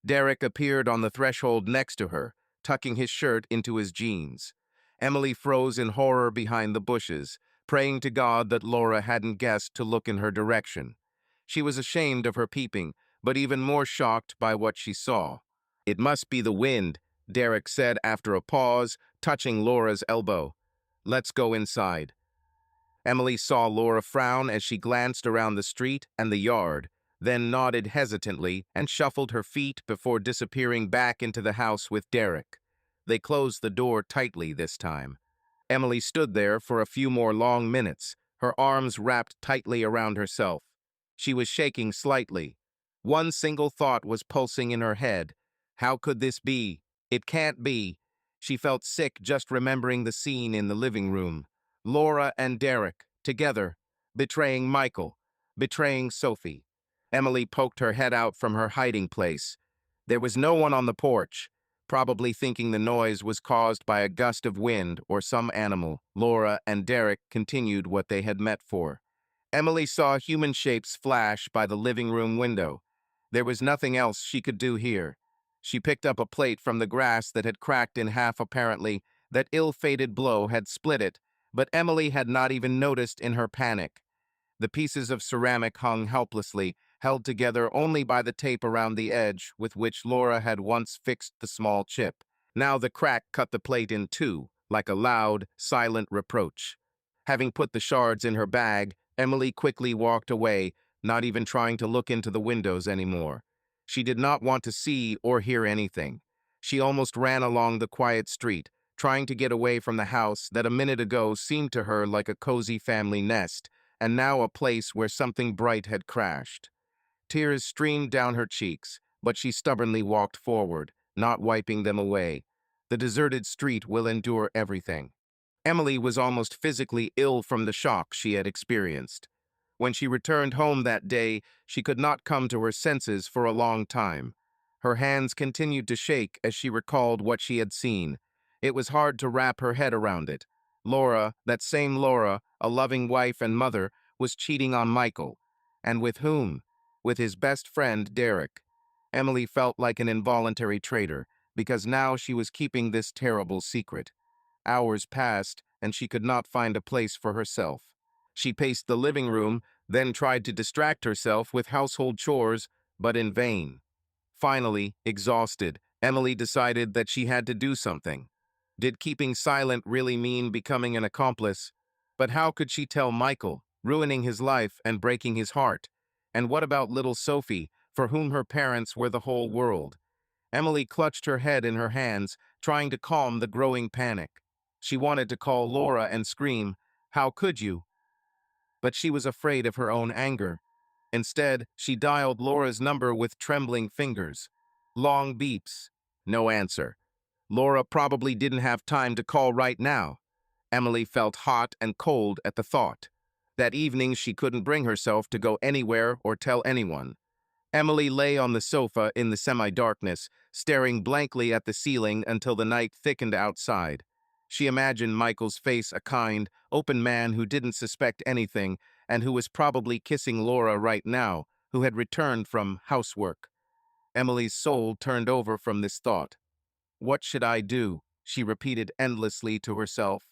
[SPEAKER 1] Derek appeared on the threshold next to her, tucking his shirt into his jeans. Emily froze in horror behind the bushes, praying to God that Laura hadn't guessed to look in her direction. She was ashamed of her peeping, but even more shocked by what she saw. "It must be the wind," Derek said after a pause, touching Laura's elbow. "Let's go inside." Emily saw Laura frown as she glanced around the street and the yard, then nodded hesitantly and shuffled her feet before disappearing back into the house with Derek. They closed the door tightly this time. Emily stood there for a few more long minutes, her arms wrapped tightly around herself. She was shaking slightly. One single thought was pulsing in her head. How could this be? It can't be. She felt sick just remembering the scene in the living room. Laura and Derek, together, betraying Michael, betraying Sophie. Emily poked her head out from her hiding place. There was no one on the porch, probably thinking the noise was caused by a gust of wind or some animal. Laura and Derek continued what they had met for. Emily saw human shapes flash by the living room window. There was nothing else she could do here. She picked up a plate from the grass that had cracked in half apparently. That ill-fated blow had split it, but Emily had not even noticed in her panic. The pieces of ceramic hung helplessly, held together only by the tape around the edge with which Laura had once fixed the small chip. Now the crack cut the plate in two, like a loud, silent reproach. Having put the shards in her bag, Emily quickly walked away, not even trying to look into the windows anymore. She did not want to see or hear anything. She almost ran along the quiet street, trying to get away from the house that a minute ago seemed to her like a cozy family nest, and now a place where something bright had crashed. Tears streamed down her cheeks, but she stubbornly walked forward, not wiping them away. The deserted street will endure everything. Emily was almost physically ill from the shock she had experienced. When she returned home that day, she could not come to her senses for a long time. Her hands continued to shake as she recalled what she had seen. It was hard to wrap her head around it. Laura, that same Laura, a loving wife and mother, was cheating on Michael. And with whom? With his best friend, Derek. Emily felt like an involuntary traitor, because now she was keeping this terrible secret. Hours passed, and she could not find a place for herself. She paced the living room, then tried to distract herself with household chores, but in vain. Finally, exhausted, Emily decided that she had to do something. Did keeping silent really mean becoming an accomplice? But how could she tell Michael, ruining his life and breaking his heart? And what about little Sophie, for whom her parents were the whole world? Emily clutched her head in her hands, trying to calm the growing panic. She wanted to call Laura and scream, "How could you?" But she was afraid of her own anger. Instead, she dialed Laura's number with trembling fingers. Long beeps. No answer. Laura probably didn't have time to call right now. Emily felt hot and cold at the thought. That evening she couldn't bring herself to go anywhere or tell anyone. Emily lay on the sofa in the semi-darkness, staring blankly at the ceiling until the night thickened outside. She imagined Michael's face a kind, open man who didn't suspect anything and who was probably kissing Laura right now, who had returned from housework. Emily's soul turned over from this thought. "What should I do?" she repeated endlessly to herself.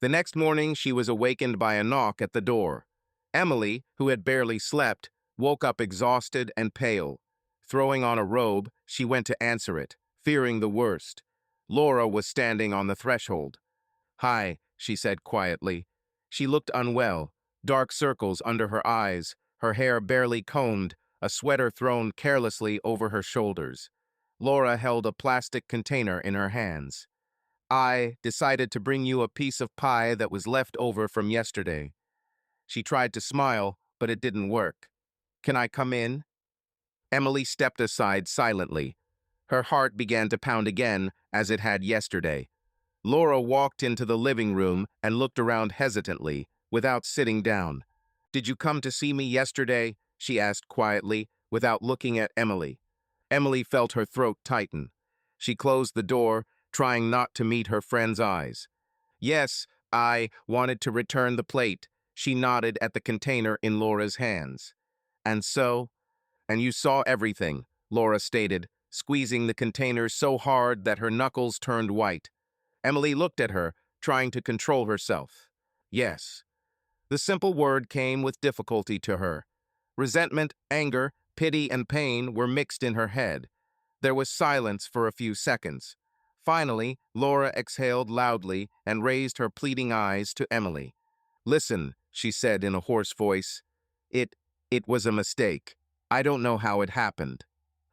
[SPEAKER 1] The next morning, she was awakened by a knock at the door. Emily, who had barely slept, woke up exhausted and pale. Throwing on a robe, she went to answer it, fearing the worst. Laura was standing on the threshold. "Hi," she said quietly. She looked unwell, dark circles under her eyes, her hair barely combed, a sweater thrown carelessly over her shoulders. Laura held a plastic container in her hands. "I decided to bring you a piece of pie that was left over from yesterday." She tried to smile, but it didn't work. "Can I come in?" Emily stepped aside silently. Her heart began to pound again, as it had yesterday. Laura walked into the living room and looked around hesitantly, without sitting down. "Did you come to see me yesterday?" she asked quietly, without looking at Emily. Emily felt her throat tighten. She closed the door, trying not to meet her friend's eyes. "Yes, I wanted to return the plate." She nodded at the container in Laura's hands. "And so?" "And you saw everything," Laura stated, squeezing the container so hard that her knuckles turned white. Emily looked at her, trying to control herself. "Yes." The simple word came with difficulty to her. Resentment, anger, pity, and pain were mixed in her head. There was silence for a few seconds. Finally, Laura exhaled loudly and raised her pleading eyes to Emily. "Listen," she said in a hoarse voice. It, it was a mistake. I don't know how it happened."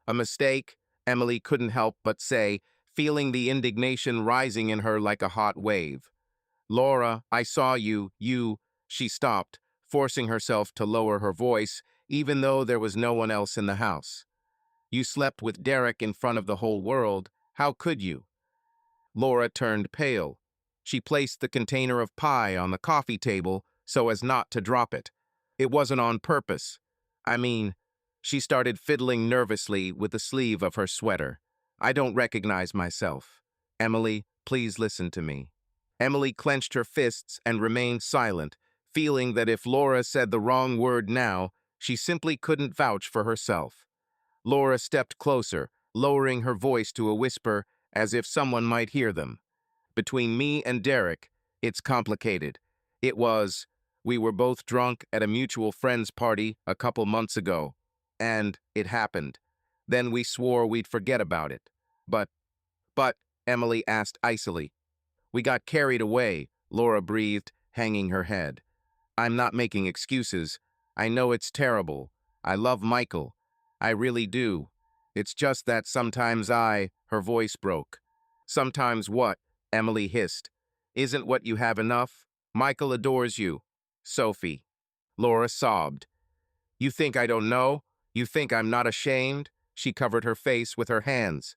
[SPEAKER 1] "A mistake?" Emily couldn't help but say, feeling the indignation rising in her like a hot wave. "Laura, I saw you." She stopped, forcing herself to lower her voice, even though there was no one else in the house. "You slept with Derek in front of the whole world. How could you?" Laura turned pale. She placed the container of pie on the coffee table so as not to drop it. "It wasn't on purpose. I mean," she started fiddling nervously with the sleeve of her sweater. "I don't recognize myself. Emily, please listen to me." Emily clenched her fists and remained silent, feeling that if Laura said the wrong word now, she simply couldn't vouch for herself. Laura stepped closer, lowering her voice to a whisper as if someone might hear them. "Between me and Derek, it's complicated. It was. We were both drunk at a mutual friend's party a couple months ago, and it happened. Then we swore we'd forget about it. But, Emily asked icily. "We got carried away," Laura breathed, hanging her head. "I'm not making excuses. I know it's terrible. I love Michael. I really do. It's just that sometimes her voice broke. "Sometimes what?" Emily hissed. "Isn't what you have enough? Michael adores you. Sophie." Laura sobbed. "You think I don't know? You think I'm not ashamed?" She covered her face with her hands.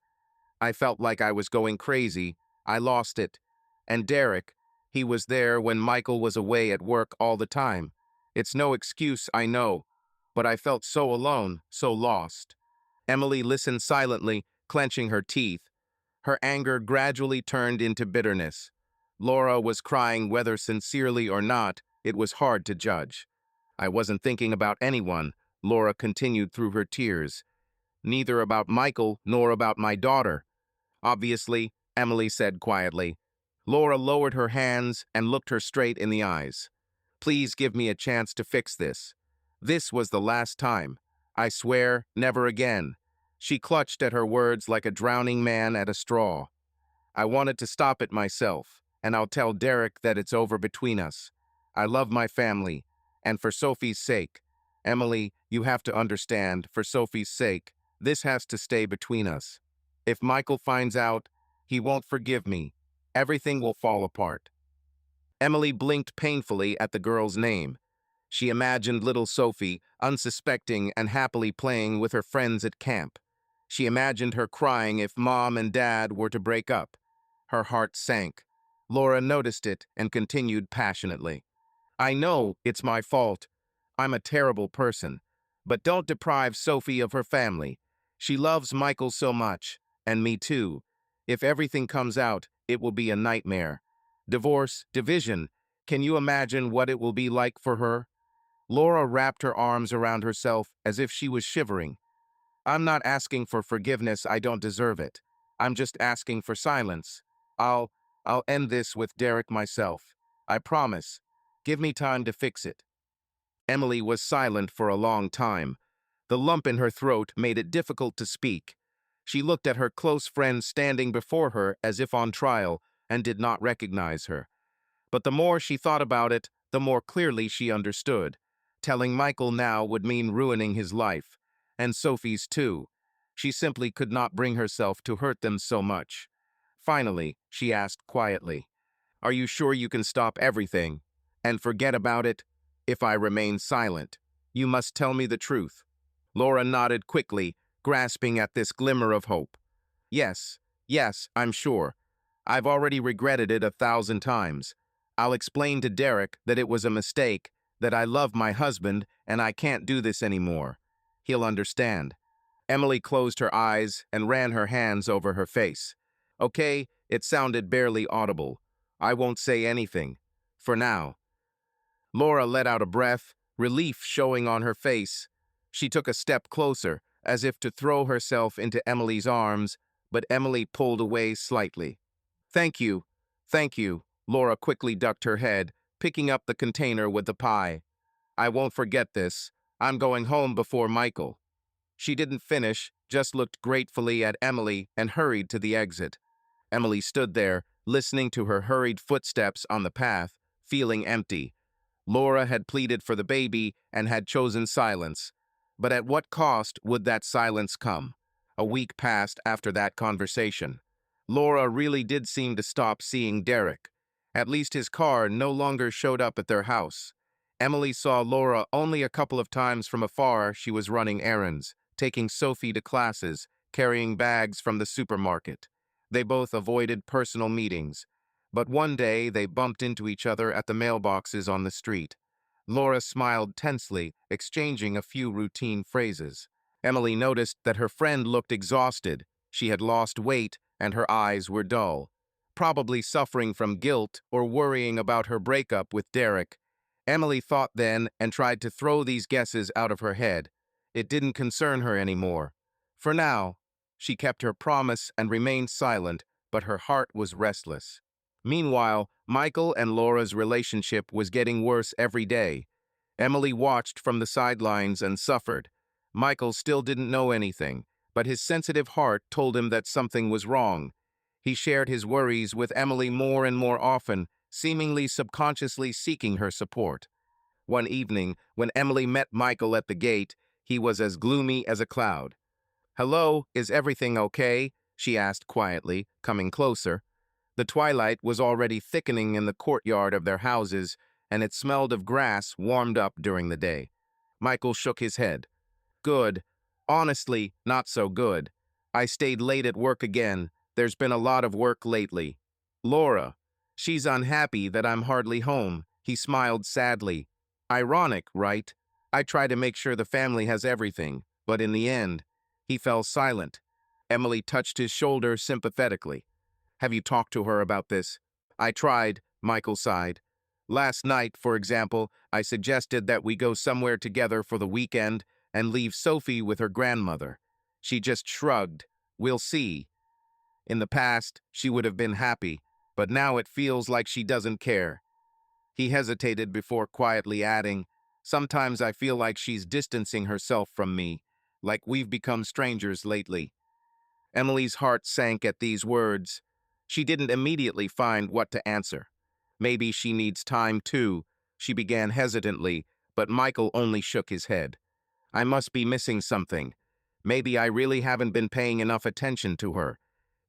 [SPEAKER 1] "I felt like I was going crazy. I lost it. And Derek, he was there when Michael was away at work all the time. It's no excuse, I know, but I felt so alone, so lost." Emily listened silently, clenching her teeth. Her anger gradually turned into bitterness. Laura was crying whether sincerely or not, it was hard to judge. "I wasn't thinking about anyone," Laura continued through her tears. "Neither about Michael nor about my daughter." "Obviously," Emily said quietly. Laura lowered her hands and looked her straight in the eyes. "Please give me a chance to fix this. This was the last time. I swear, never again." She clutched at her words like a drowning man at a straw. "I wanted to stop it myself, and I'll tell Derek that it's over between us. I love my family, and for Sophie's sake, Emily, you have to understand, for Sophie's sake, this has to stay between us. If Michael finds out, he won't forgive me. Everything will fall apart." Emily blinked painfully at the girl's name. She imagined little Sophie, unsuspecting and happily playing with her friends at camp. She imagined her crying if Mom and Dad were to break up. Her heart sank. Laura noticed it and continued passionately. "I know it's my fault. I'm a terrible person. But don't deprive Sophie of her family. She loves Michael so much, and me too. If everything comes out, it will be a nightmare. Divorce, division. Can you imagine what it will be like for her?" Laura wrapped her arms around herself as if she was shivering. "I'm not asking for forgiveness, I don't deserve it. I'm just asking for silence. I'll end this with Derek myself. I promise. Give me time to fix it." Emily was silent for a long time. The lump in her throat made it difficult to speak. She looked at her close friend standing before her as if on trial and did not recognize her. But the more she thought about it, the more clearly she understood. Telling Michael now would mean ruining his life, and Sophie's too. She simply could not bring herself to hurt them so much. Finally, she asked quietly, "Are you sure you can stop everything and forget about it if I remain silent? You must tell me the truth." Laura nodded quickly, grasping at this glimmer of hope. "Yes, yes, I'm sure. I've already regretted it 1,000 times. I'll explain to Derek that it was a mistake, that I love my husband and I can't do this anymore. He'll understand." Emily closed her eyes and ran her hands over her face. "Okay," it sounded barely audible. "I won't say anything. For now." Laura let out a breath, relief showing on her face. She took a step closer, as if to throw herself into Emily's arms, but Emily pulled away slightly. "Thank you, thank you." Laura quickly ducked her head, picking up the container with the pie. "I won't forget this. I'm going home before Michael." She didn't finish, just looked gratefully at Emily and hurried to the exit. Emily stood there, listening to her hurried footsteps on the path, feeling empty. Laura had pleaded for the baby and had chosen silence. But at what cost would that silence come? A week passed after that conversation. Laura really did seem to stop seeing Derek. At least his car no longer showed up at their house. Emily saw Laura only a couple of times from afar. She was running errands, taking Sophie to classes, carrying bags from the supermarket. They both avoided personal meetings. But one day they bumped into each other at the mailboxes on the street. Laura smiled tensely, exchanging a few routine phrases. Emily noticed that her friend looked exhausted. She had lost weight, and her eyes were dull. Probably suffering from guilt or worrying about her breakup with Derek. Emily thought then and tried to throw these guesses out of her head. It didn't concern her anymore. For now, she kept her promise and remained silent, but her heart was restless. Meanwhile, Michael and Laura's relationship was getting worse every day. Emily watched from the sidelines and suffered. Michael still didn't know anything, but his sensitive heart told him that something was wrong. He shared his worries with Emily more and more often, seemingly subconsciously seeking her support. One evening, when Emily met Michael at the gate, he was as gloomy as a cloud. "Hello, is everything okay?" she asked quietly, coming closer. The twilight was already thickening in the courtyard of their houses, and it smelled of grass warmed up during the day. Michael shook his head. "Good. Honestly, not so good. I stayed late at work again. There's been a lot of work lately." "Laura, she's unhappy that I'm hardly home." He smiled sadly. "Ironic, right? I try to make sure the family has everything, but in the end..." He fell silent. Emily touched his shoulder sympathetically. "Have you talked to her about this?" "I tried," Michael sighed. "Last night, for example, I suggested that we go somewhere together for the weekend and leave Sophie with her grandmother. She just shrugged. We'll see. In the past, she would have been happy, but now it feels like she doesn't care." He hesitated before quietly adding, "Sometimes I feel like she's distancing herself from me, like we've become strangers lately." Emily's heart sank at these words. She didn't immediately find what to answer. "Maybe she needs time too," she began hesitantly, but Michael only shook his head. "I must be missing something. Maybe I really haven't been paying enough attention to her.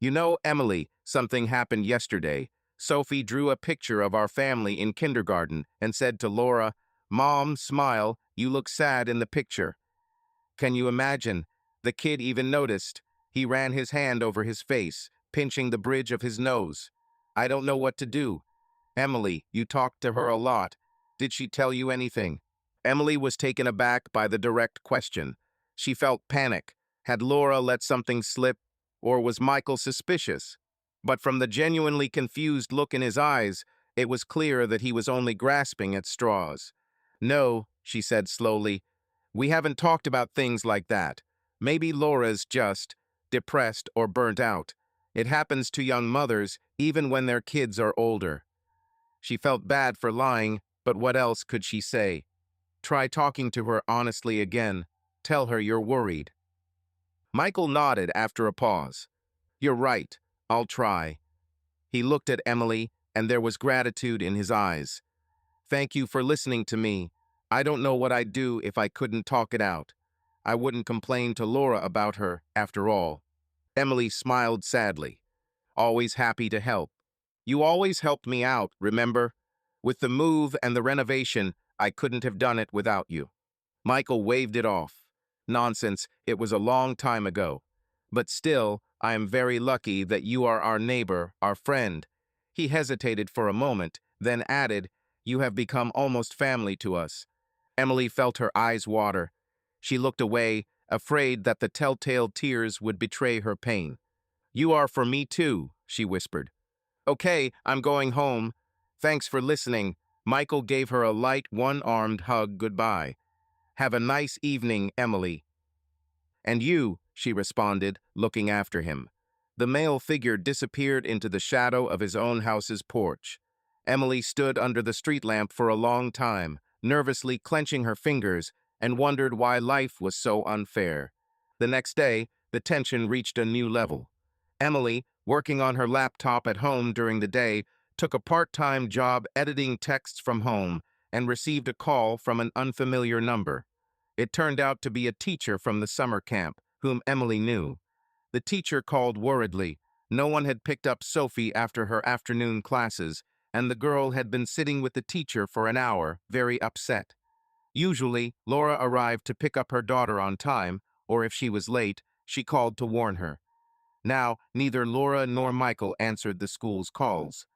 [SPEAKER 1] You know, Emily, something happened yesterday. Sophie drew a picture of our family in kindergarten and said to Laura, 'Mom, smile, you look sad in the picture.' Can you imagine? The kid even noticed. He ran his hand over his face, pinching the bridge of his nose. I don't know what to do." "Emily, you talked to her a lot. Did she tell you anything?" Emily was taken aback by the direct question. She felt panic. Had Laura let something slip, or was Michael suspicious? But from the genuinely confused look in his eyes, it was clear that he was only grasping at straws. "No," she said slowly. "We haven't talked about things like that. Maybe Laura's just depressed or burnt out. It happens to young mothers even when their kids are older." She felt bad for lying, but what else could she say? Try talking to her honestly again. Tell her you're worried. Michael nodded after a pause. You're right. I'll try. He looked at Emily, and there was gratitude in his eyes. Thank you for listening to me. I don't know what I'd do if I couldn't talk it out. I wouldn't complain to Laura about her, after all. Emily smiled sadly. Always happy to help. You always helped me out, remember? With the move and the renovation, I couldn't have done it without you. Michael waved it off. Nonsense, it was a long time ago. But still, I am very lucky that you are our neighbor, our friend. He hesitated for a moment, then added, You have become almost family to us. Emily felt her eyes water. She looked away, afraid that the telltale tears would betray her pain. You are for me too, she whispered. Okay, I'm going home. Thanks for listening. Michael gave her a light, one-armed hug goodbye. Have a nice evening, Emily. And you, she responded, looking after him. The male figure disappeared into the shadow of his own house's porch. Emily stood under the street lamp for a long time, nervously clenching her fingers, and wondered why life was so unfair. The next day, the tension reached a new level. Emily, working on her laptop at home during the day, took a part-time job editing texts from home and received a call from an unfamiliar number. It turned out to be a teacher from the summer camp, whom Emily knew. The teacher called worriedly. No one had picked up Sophie after her afternoon classes, and the girl had been sitting with the teacher for an hour, very upset. Usually, Laura arrived to pick up her daughter on time, or if she was late, she called to warn her. Now, neither Laura nor Michael answered the school's calls.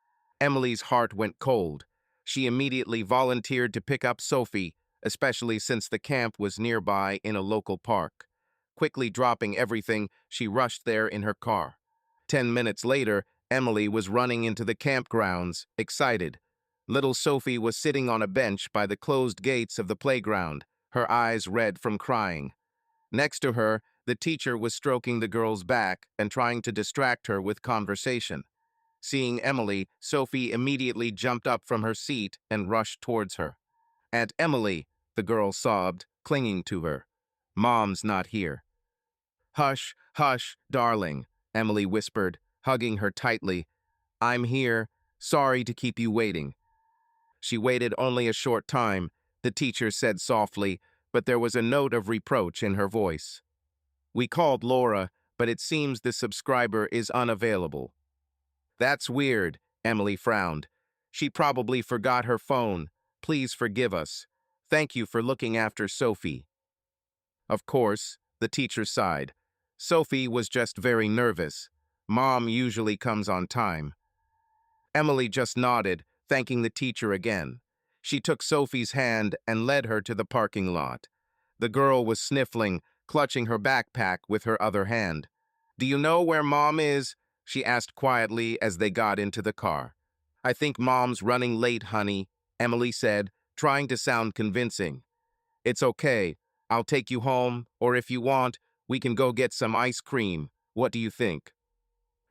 [SPEAKER 1] Emily's heart went cold. She immediately volunteered to pick up Sophie, especially since the camp was nearby in a local park. Quickly dropping everything, she rushed there in her car. 10 minutes later, Emily was running into the campgrounds, excited. Little Sophie was sitting on a bench by the closed gates of the playground, her eyes red from crying. Next to her, the teacher was stroking the girl's back and trying to distract her with conversation. Seeing Emily, Sophie immediately jumped up from her seat and rushed towards her. Aunt Emily, the girl sobbed, clinging to her. Mom's not here. Hush, hush, darling, Emily whispered, hugging her tightly. I'm here. Sorry to keep you waiting. She waited only a short time, the teacher said softly, but there was a note of reproach in her voice. We called Laura, but it seems the subscriber is unavailable. That's weird, Emily frowned. She probably forgot her phone. Please forgive us. Thank you for looking after Sophie. Of course, the teacher sighed. Sophie was just very nervous. Mom usually comes on time. Emily just nodded, thanking the teacher again. She took Sophie's hand and led her to the parking lot. The girl was sniffling, clutching her backpack with her other hand. Do you know where Mom is? She asked quietly as they got into the car. I think Mom's running late, honey, Emily said, trying to sound convincing. It's okay. I'll take you home, or if you want, we can go get some ice cream. What do you think?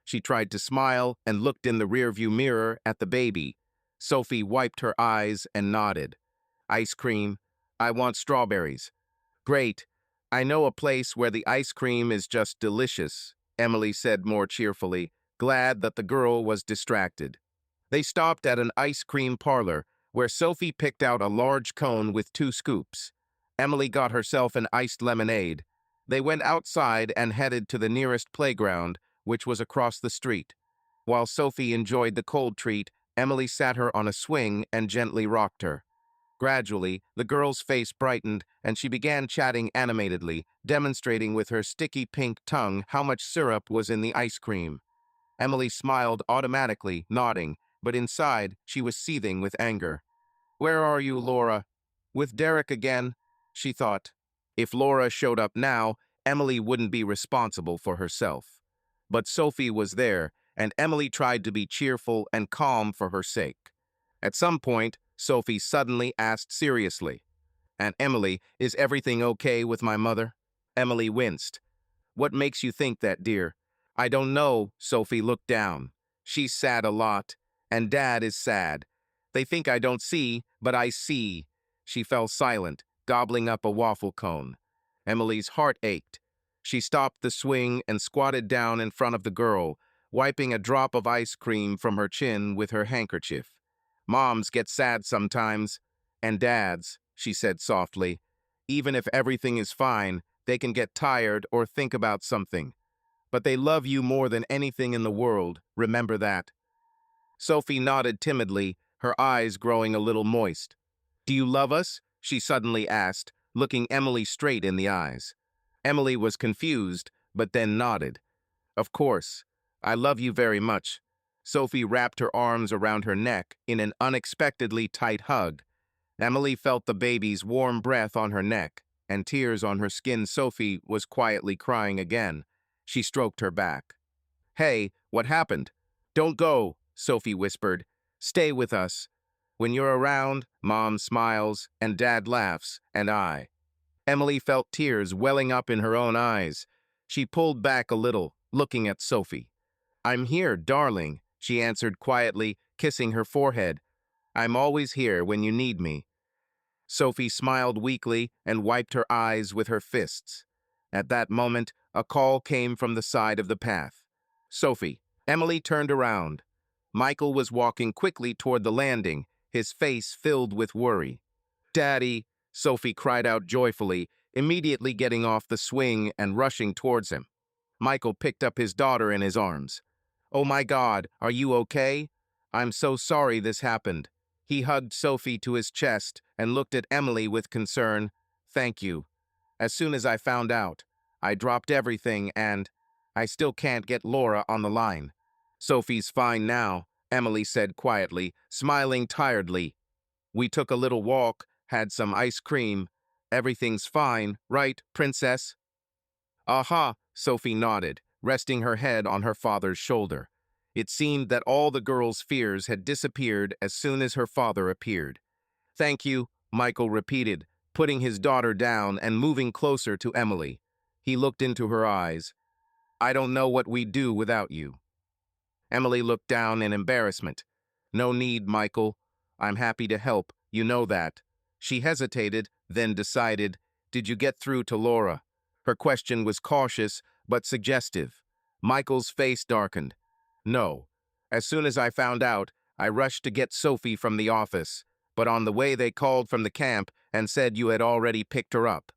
[SPEAKER 1] She tried to smile and looked in the rearview mirror at the baby. Sophie wiped her eyes and nodded. Ice cream. I want strawberries. Great. I know a place where the ice cream is just delicious, Emily said more cheerfully, glad that the girl was distracted. They stopped at an ice cream parlor, where Sophie picked out a large cone with 2 scoops. Emily got herself an iced lemonade. They went outside and headed to the nearest playground, which was across the street. While Sophie enjoyed the cold treat, Emily sat her on a swing and gently rocked her. Gradually, the girl's face brightened, and she began chatting animatedly, demonstrating with her sticky pink tongue how much syrup was in the ice cream. Emily smiled automatically, nodding, but inside, she was seething with anger. Where are you, Laura? With Derek again, she thought. If Laura showed up now, Emily wouldn't be responsible for herself. But Sophie was there, and Emily tried to be cheerful and calm for her sake. At some point, Sophie suddenly asked seriously, Aunt Emily, is everything okay with my mother? Emily winced. What makes you think that, dear? I don't know, Sophie looked down. She's sad a lot, and Dad is sad. They think I don't see, but I see. She fell silent, gobbling up a waffle cone. Emily's heart ached. She stopped the swing and squatted down in front of the girl, wiping a drop of ice cream from her chin with her handkerchief. Moms get sad sometimes, and dads, she said softly. Even if everything is fine, they can get tired or think about something. But they love you more than anything in the world, remember that. Sophie nodded timidly, her eyes growing a little moist. Do you love us? She suddenly asked, looking Emily straight in the eyes. Emily was confused, but then nodded. Of course. I love you very much. Sophie wrapped her arms around her neck in an unexpectedly tight hug. Emily felt the baby's warm breath on her neck, and tears on her skin. Sophie was quietly crying again. She stroked her back. Hey, what happened? Don't go, Sophie whispered. Stay with us. When you're around, Mom smiles, and Dad laughs, and I. Emily felt tears welling up in her own eyes. She pulled back a little, looking at Sophie. I'm here, darling, she answered quietly, kissing her forehead. I'm always here when you need me. Sophie smiled weakly and wiped her eyes with her fists. At that moment, a call came from the side of the path. Sophie. Emily turned around. Michael was walking quickly toward the landing, his face filled with worry. Daddy, Sophie cried out joyfully, immediately getting off the swing and rushing towards him. Michael picked up his daughter in his arms. Oh my God, are you okay? I'm so sorry this happened. He hugged Sophie to his chest and looked at Emily with concern. Thank you. As soon as I found out, I dropped everything and I still can't get Laura on the line. Sophie's fine now, Emily said quietly, smiling tiredly. We took a little walk, had some ice cream. Everything's fine, right, princess? Aha, Sophie nodded, resting her head on her father's shoulder. It seemed that all the girl's fears had disappeared as soon as her father appeared. Thank you, Michael repeated, putting his daughter down and moving closer to Emily. He looked into her eyes. I don't know what we'd do without you. Emily looked down in embarrassment. No need, Michael. I'm happy to help, you know that. She hesitated, then decided, Did you get through to Laura? Her question was cautious, but suggestive. Michael's face darkened. No. As soon as I found out, I rushed to get Sophie from the office, but on the way they called from the camp and said you had already picked her up.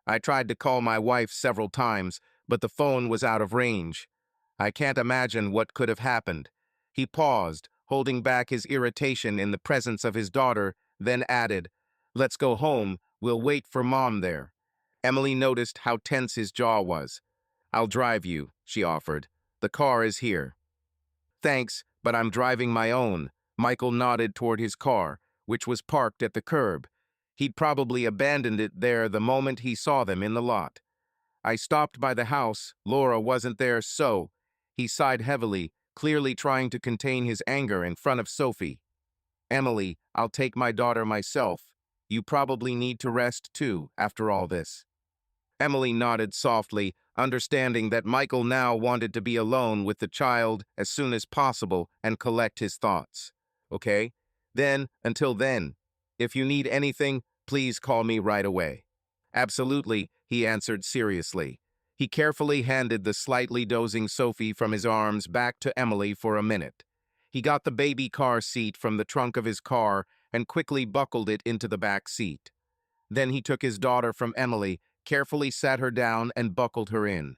[SPEAKER 1] I tried to call my wife several times, but the phone was out of range. I can't imagine what could have happened. He paused, holding back his irritation in the presence of his daughter, then added, Let's go home, we'll wait for Mom there. Emily noticed how tense his jaw was. I'll drive you, she offered. The car is here. Thanks, but I'm driving my own. Michael nodded toward his car, which was parked at the curb. He'd probably abandoned it there the moment he saw them in the lot. I stopped by the house. Laura wasn't there, so... He sighed heavily, clearly trying to contain his anger in front of Sophie. Emily, I'll take my daughter myself. You probably need to rest too, after all this. Emily nodded softly, understanding that Michael now wanted to be alone with the child as soon as possible and collect his thoughts. Okay? Then, until then, if you need anything, please call me right away. Absolutely, he answered seriously. He carefully handed the slightly dozing Sophie from his arms back to Emily for a minute. He got the baby car seat from the trunk of his car and quickly buckled it into the back seat. Then he took his daughter from Emily, carefully sat her down and buckled her in.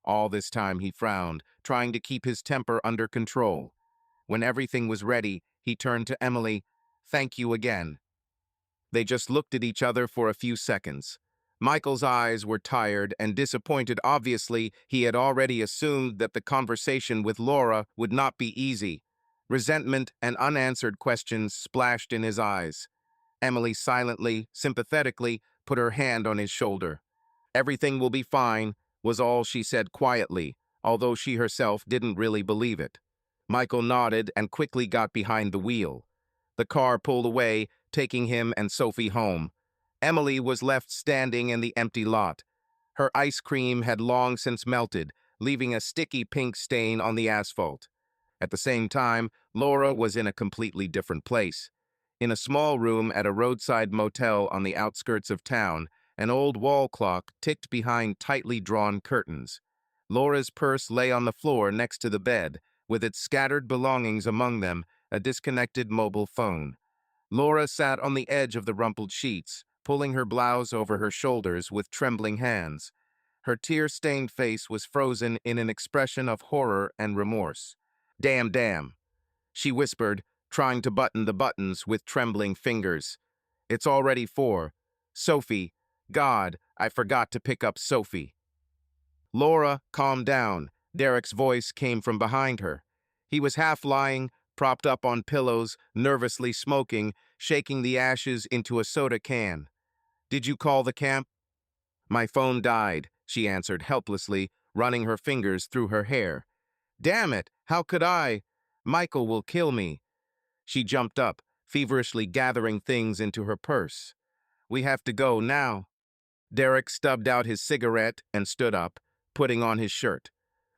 [SPEAKER 1] All this time he frowned, trying to keep his temper under control. When everything was ready, he turned to Emily. Thank you again. They just looked at each other for a few seconds. Michael's eyes were tired and disappointed. Obviously, he had already assumed that the conversation with Laura would not be easy. Resentment and unanswered questions splashed in his eyes. Emily silently, sympathetically, put her hand on his shoulder. Everything will be fine, was all she said quietly, although she herself didn't really believe it. Michael nodded and quickly got behind the wheel. The car pulled away, taking him and Sophie home. Emily was left standing in the empty lot. Her ice cream had long since melted, leaving a sticky pink stain on the asphalt. At the same time, Laura was in a completely different place. In a small room at a roadside motel on the outskirts of town, an old wall clock ticked behind tightly drawn curtains. Laura's purse lay on the floor next to the bed, with its scattered belongings among them, a disconnected mobile phone. Laura sat on the edge of the rumpled sheets, pulling her blouse over her shoulders with trembling hands. Her tear-stained face was frozen in an expression of horror and remorse. "Damn, damn," she whispered, trying to button the buttons with trembling fingers. "It's already 4. Sophie. God, I forgot to pick up Sophie." "Laura, calm down." Derek's voice came from behind her. He was half lying, propped up on pillows, nervously smoking, shaking the ashes into a soda can. "Did you call the camp?" "My phone died," she answered helplessly, running her fingers through her hair. "Damn it, how could I? Michael will kill me." She jumped up, feverishly gathering things into her purse. "We have to go now." Derek stubbed out his cigarette and stood up, putting on his shirt.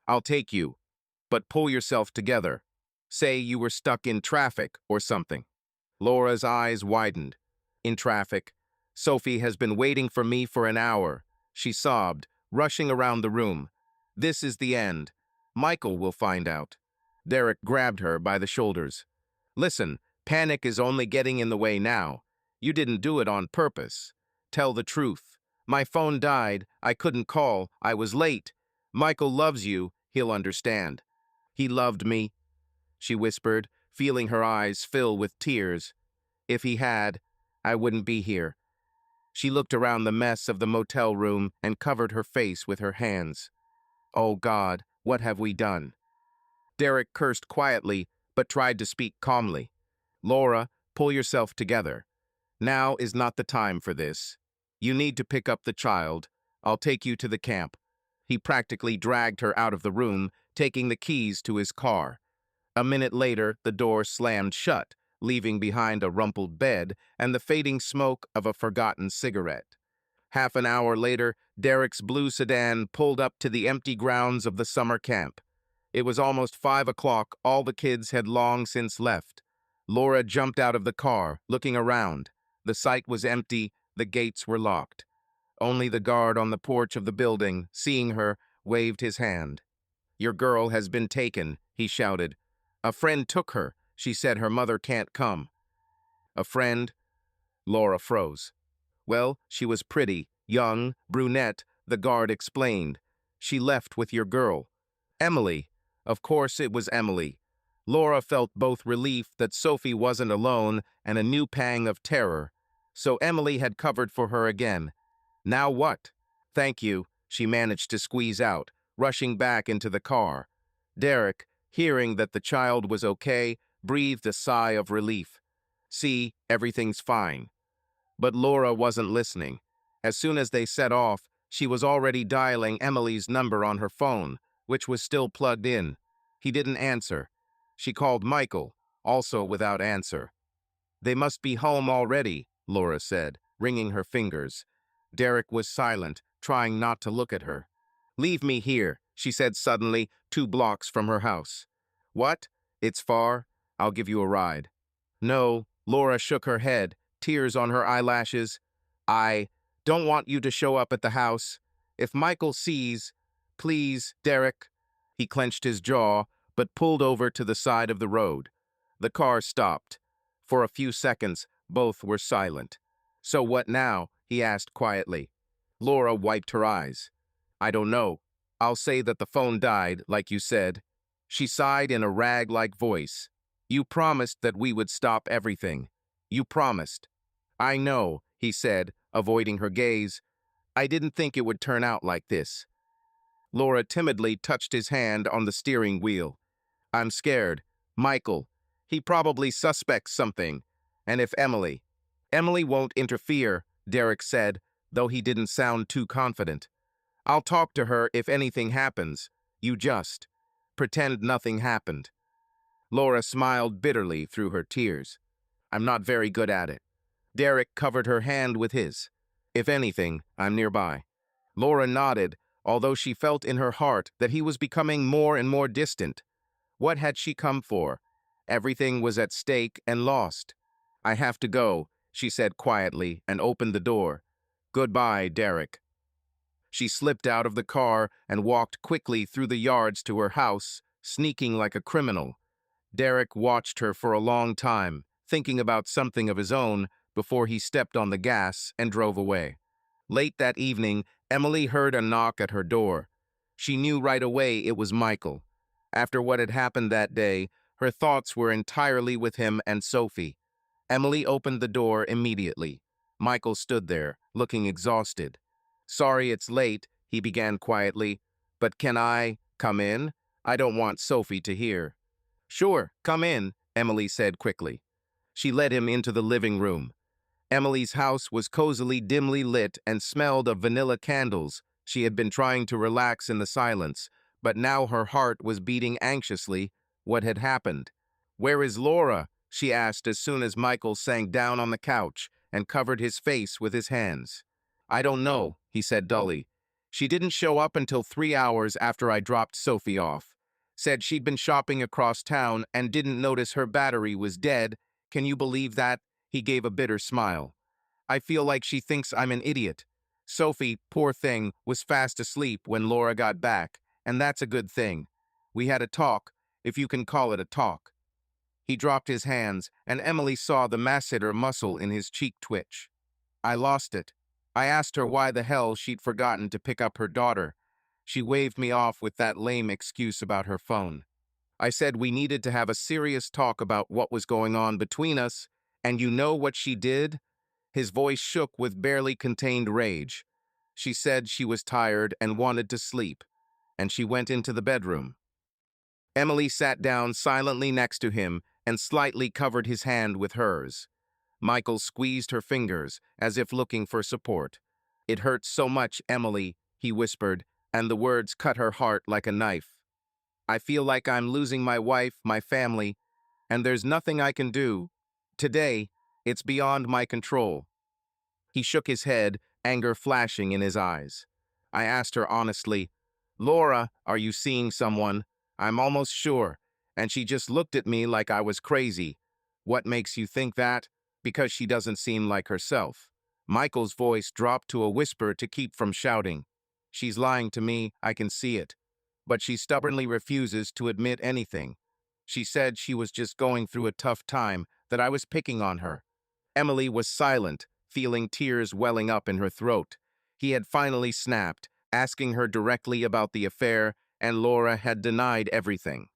[SPEAKER 1] "I'll take you, but pull yourself together. Say you were stuck in traffic or something." Laura's eyes widened. "In traffic. Sophie has been waiting for me for an hour," she sobbed, rushing around the room. "This is the end. Michael will find out." Derek grabbed her by the shoulders. "Listen, panic is only getting in the way now. You didn't do it on purpose. Tell the truth. My phone died. I couldn't call. I was late. Michael loves you. He'll understand." "He loved me," she whispered, feeling her eyes fill with tears. "If he had, I wouldn't be here." She looked around the mess of the motel room and covered her face with her hands. "Oh God, what have we done?" Derek cursed quietly, but tried to speak calmly. "Laura, pull yourself together. Now is not the time for this. You need to pick up the child. I'll take you to the camp." He practically dragged her out of the room, taking the keys to his car. A minute later, the door slammed shut, leaving behind a rumpled bed and the fading smoke of a forgotten cigarette. Half an hour later, Derek's blue sedan pulled up to the empty grounds of the summer camp. It was almost 5 o'clock. All the kids had long since left. Laura jumped out of the car, looking around. The site was empty, the gates were locked. Only the guard on the porch of the building, seeing her, waved his hand. "Your girl has been taken," he shouted. "A friend took her. She said her mother can't come." "A friend?" Laura froze. "Well, she was pretty, young, brunette," the guard explained. "She left with your girl." "Emily." Of course it was Emily. Laura felt both relief that Sophie wasn't alone and a new pang of terror. So Emily had covered for her again. Now what? "Thank you," she managed to squeeze out, rushing back into the car. Derek, hearing that the child was okay, breathed a sigh of relief. "See, everything's fine." But Laura wasn't listening. As soon as they set off, she was already dialing Emily's number on her phone, which was still plugged in. He didn't answer. She called Michael, also without answer. "They must be home already," Laura said, wringing her fingers. Derek was silent, trying not to look at her. "Leave me here," she said suddenly, 2 blocks from her house. "What? It's far? I'll give you a ride." "No," Laura shook her head, tears on her eyelashes. "I don't want you to show up at the house. If Michael sees—" "Please, Derek." He clenched his jaw, but pulled over to the side of the road. The car stopped. For a few seconds, both were silent. "So what now?" he asked quietly. Laura wiped her eyes. "I don't know. I'll say that the phone died, like you said." She sighed in a rag-like voice. "You promised that we would stop everything. You promised." "I know," he said, avoiding her gaze. "I didn't think it would turn out like this." Laura timidly touched his hand on the steering wheel. "I'm scared. Michael. He probably suspects something. And if Emily—" "Emily won't interfere," Derek said, though he didn't sound too confident. "I'll talk to her if anything happens. You just pretend nothing happened." Laura smiled bitterly through her tears. "I'm not very good at it." Derek covered her hand with his. "If anything, I'm nearby." Laura nodded, although she felt in her heart that he was becoming more and more distant. What had she come for? Everything was at stake and lost. I have to go, she said quietly and opened the door. Goodbye, Derek. She slipped out of the car and walked quickly through the yards to her house, sneaking like a criminal. Derek watched her for a long time, thinking about something of his own before he stepped on the gas and drove away. Late that evening, Emily heard a knock at her door. She knew right away it was Michael. After what had happened that day, her thoughts were entirely with him and Sophie. Emily opened the door immediately. Michael stood there, looking exhausted. Sorry it's late, he began quietly, but can I come in? I don't want Sophie to hear. Sure, come in, Emily said quickly. She led him into the living room. Emily's house was cozily dimly lit and smelled of vanilla candles. She had been trying to relax in the silence, but now her heart was beating anxiously. What had happened? Where is Laura? She asked as soon as Michael sank down on the couch and covered his face with his hands. I don't know, he said dully. She didn't show up until 3 hours after I dropped Sophie off. Said she'd been shopping across town and didn't notice her battery was dead. Can you believe that? He gave a bitter smile. I feel like she thinks I'm an idiot. Sophie, poor thing, was fast asleep when Laura got back, and that's a good thing. We had a talk, if you can call it a talk. He dropped his hands, and Emily saw the masseter muscle in his cheek twitch. I lost it. I asked her why the hell she'd forgotten to pick up her daughter. She waved me off with that lame excuse about her phone. I said we needed to have a serious talk about what was going on between us, and you know what she did? His voice shook with barely contained rage. She said she was tired and wanted to sleep, and she went into the bedroom. Emily sat down silently next to him and slightly covered his hand with hers. Michael squeezed her fingers, as if looking for support. It hurts so much, Emily, he whispered, and the words cut her heart like a knife. I feel like I'm losing my wife, my family, and there's nothing I can do. Today, it's beyond my control. He shook his head, anger flashing in his eyes. I asked her honestly, Laura, are you seeing someone? I'm almost sure. And she just looked at me like I was crazy. What makes you think that? Because she doesn't seem like herself. Michael's voice dropped to a whisper to keep from shouting. She's lying to me, I can see it. But she stubbornly refuses to admit anything. She said she was just going through a tough time, that I was picking on her. Emily was silent, feeling tears welling up in her throat. He had finally snapped, asking her directly about the affair, and Laura had denied everything.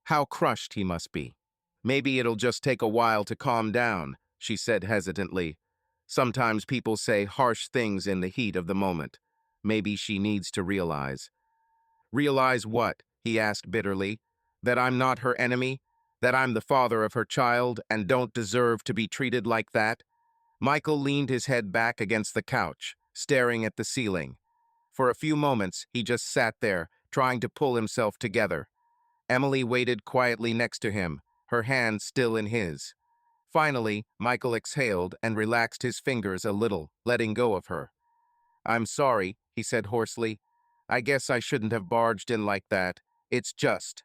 [SPEAKER 1] How crushed he must be. Maybe it'll just take a while to calm down, she said hesitantly. Sometimes people say harsh things in the heat of the moment. Maybe she needs to realize. Realize what? He asked bitterly. That I'm not her enemy? That I'm the father of her child and don't deserve to be treated like that? Michael leaned his head back against the couch, staring at the ceiling. For a few moments, he just sat there, trying to pull himself together. Emily waited quietly next to him, her hand still in his. Finally, Michael exhaled and relaxed his fingers a little, letting go of her. I'm sorry, he said hoarsely. I guess I shouldn't have barged in like that. It's just.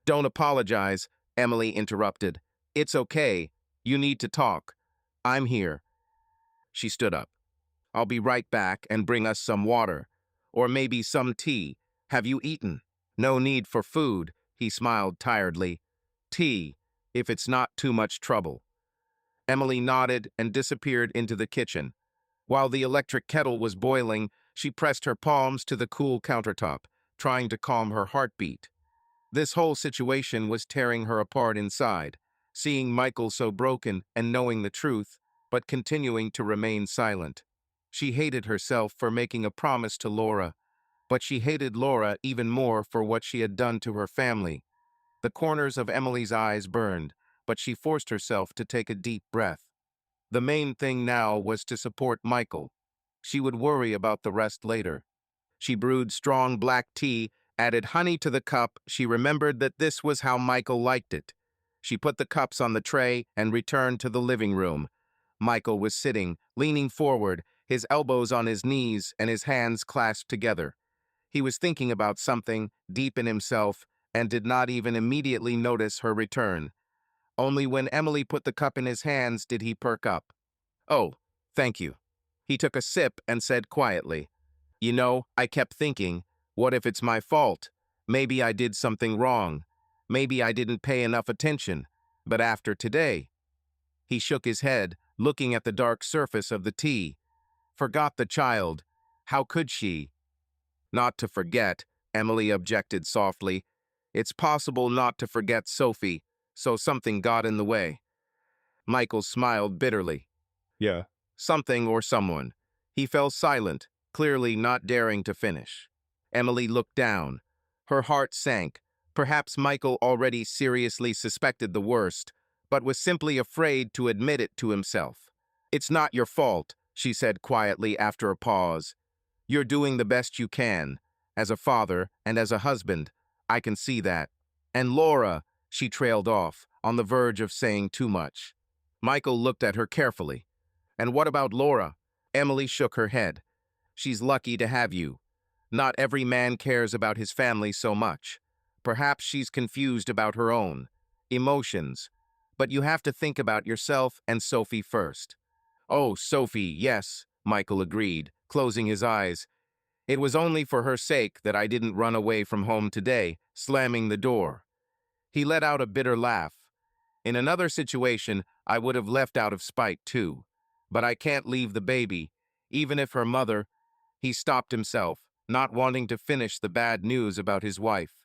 [SPEAKER 1] Don't apologize, Emily interrupted. It's okay. You need to talk. I'm here. She stood up. I'll be right back and bring us some water. Or maybe some tea. Have you eaten? No need for food, he smiled tiredly. Tea, if it's not too much trouble. Emily nodded and disappeared into the kitchen. While the electric kettle was boiling, she pressed her palms to the cool countertop, trying to calm her heartbeat. This whole situation was tearing her apart inside, seeing Michael so broken and knowing the truth, but continuing to remain silent. She hated herself for making a promise to Laura, but she hated Laura even more for what she had done to her family. The corners of Emily's eyes burned, but she forced herself to take a deep breath. The main thing now was to support Michael. She would worry about the rest later. She brewed strong black tea, added honey to the cup. She remembered that this was how Michael liked it. She put the cups on the tray and returned to the living room. Michael was sitting, leaning forward, his elbows on his knees and his hands clasped together. He was thinking about something deep in himself and did not even immediately notice her return. Only when Emily put the cup in his hands did he perk up. "Oh, thank you." He took a sip and said quietly, "You know, I kept thinking, what if it's my fault? Maybe I did something wrong. Maybe I didn't pay enough attention. But after today," he shook his head, looking at the dark surface of the tea. "Forgot the child. How could she?" "Not to forget," Emily objected softly. "It's possible not to forget Sophie, so something got in the way." Michael smiled bitterly.
[SPEAKER 2] Yeah.
[SPEAKER 1] Something or someone. He fell silent, clearly not daring to finish. Emily looked down. Her heart sank. Perhaps Michael already seriously suspected the worst, but was simply afraid to admit it to himself. "It's not your fault," she said quietly after a pause. "You're doing the best you can. As a father and as a husband, I can see that. And Laura," she trailed off, on the verge of saying too much. Michael looked at her carefully. "And what about Laura?" Emily shook her head. "She's lucky to have you. Not every man cares about his family so much. Perhaps she's confused about her own emotions. But you have to think about yourself and Sophie first." "Oh, Sophie, yes," Michael agreed, closing his eyes. "It was only for her sake that I didn't run away from home today, slamming the door." He let out a bitter laugh. "In another situation, I would have left out of spite, too. But I can't leave the baby, even if her mother—" He stopped himself, not wanting to finish the bad news about his wife.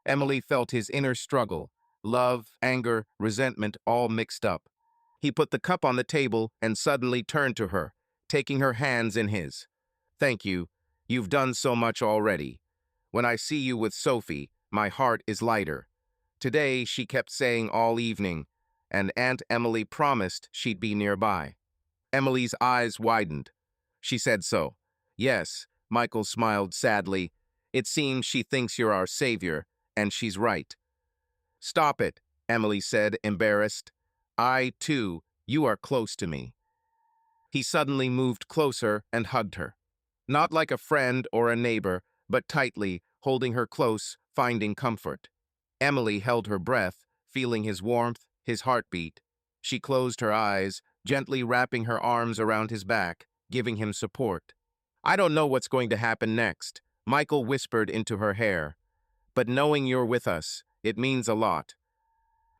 [SPEAKER 1] Emily felt his inner struggle, love, anger, resentment, all mixed up. He put the cup on the table and suddenly turned to her, taking her hands in his. "Thank you. You've done so much already. When I see you with Sophie, my heart is lighter." Today, she kept saying all evening, and Aunt Emily promised she'd be nearby. Emily's eyes widened. "She said so." "Yes," Michael smiled sadly. "It seems she thinks you're our savior, and she's right." "Stop it," Emily said, embarrassed. You are close to me." He suddenly moved closer and hugged her. Not like a friend or a neighbor, but tightly, holding her close, finding comfort. Emily held her breath, feeling his warmth, his heartbeat. She closed her eyes, gently wrapping her arms around his back, giving him support. "I don't know what's going to happen next," Michael whispered into her hair. "But knowing you're with us, it means a lot."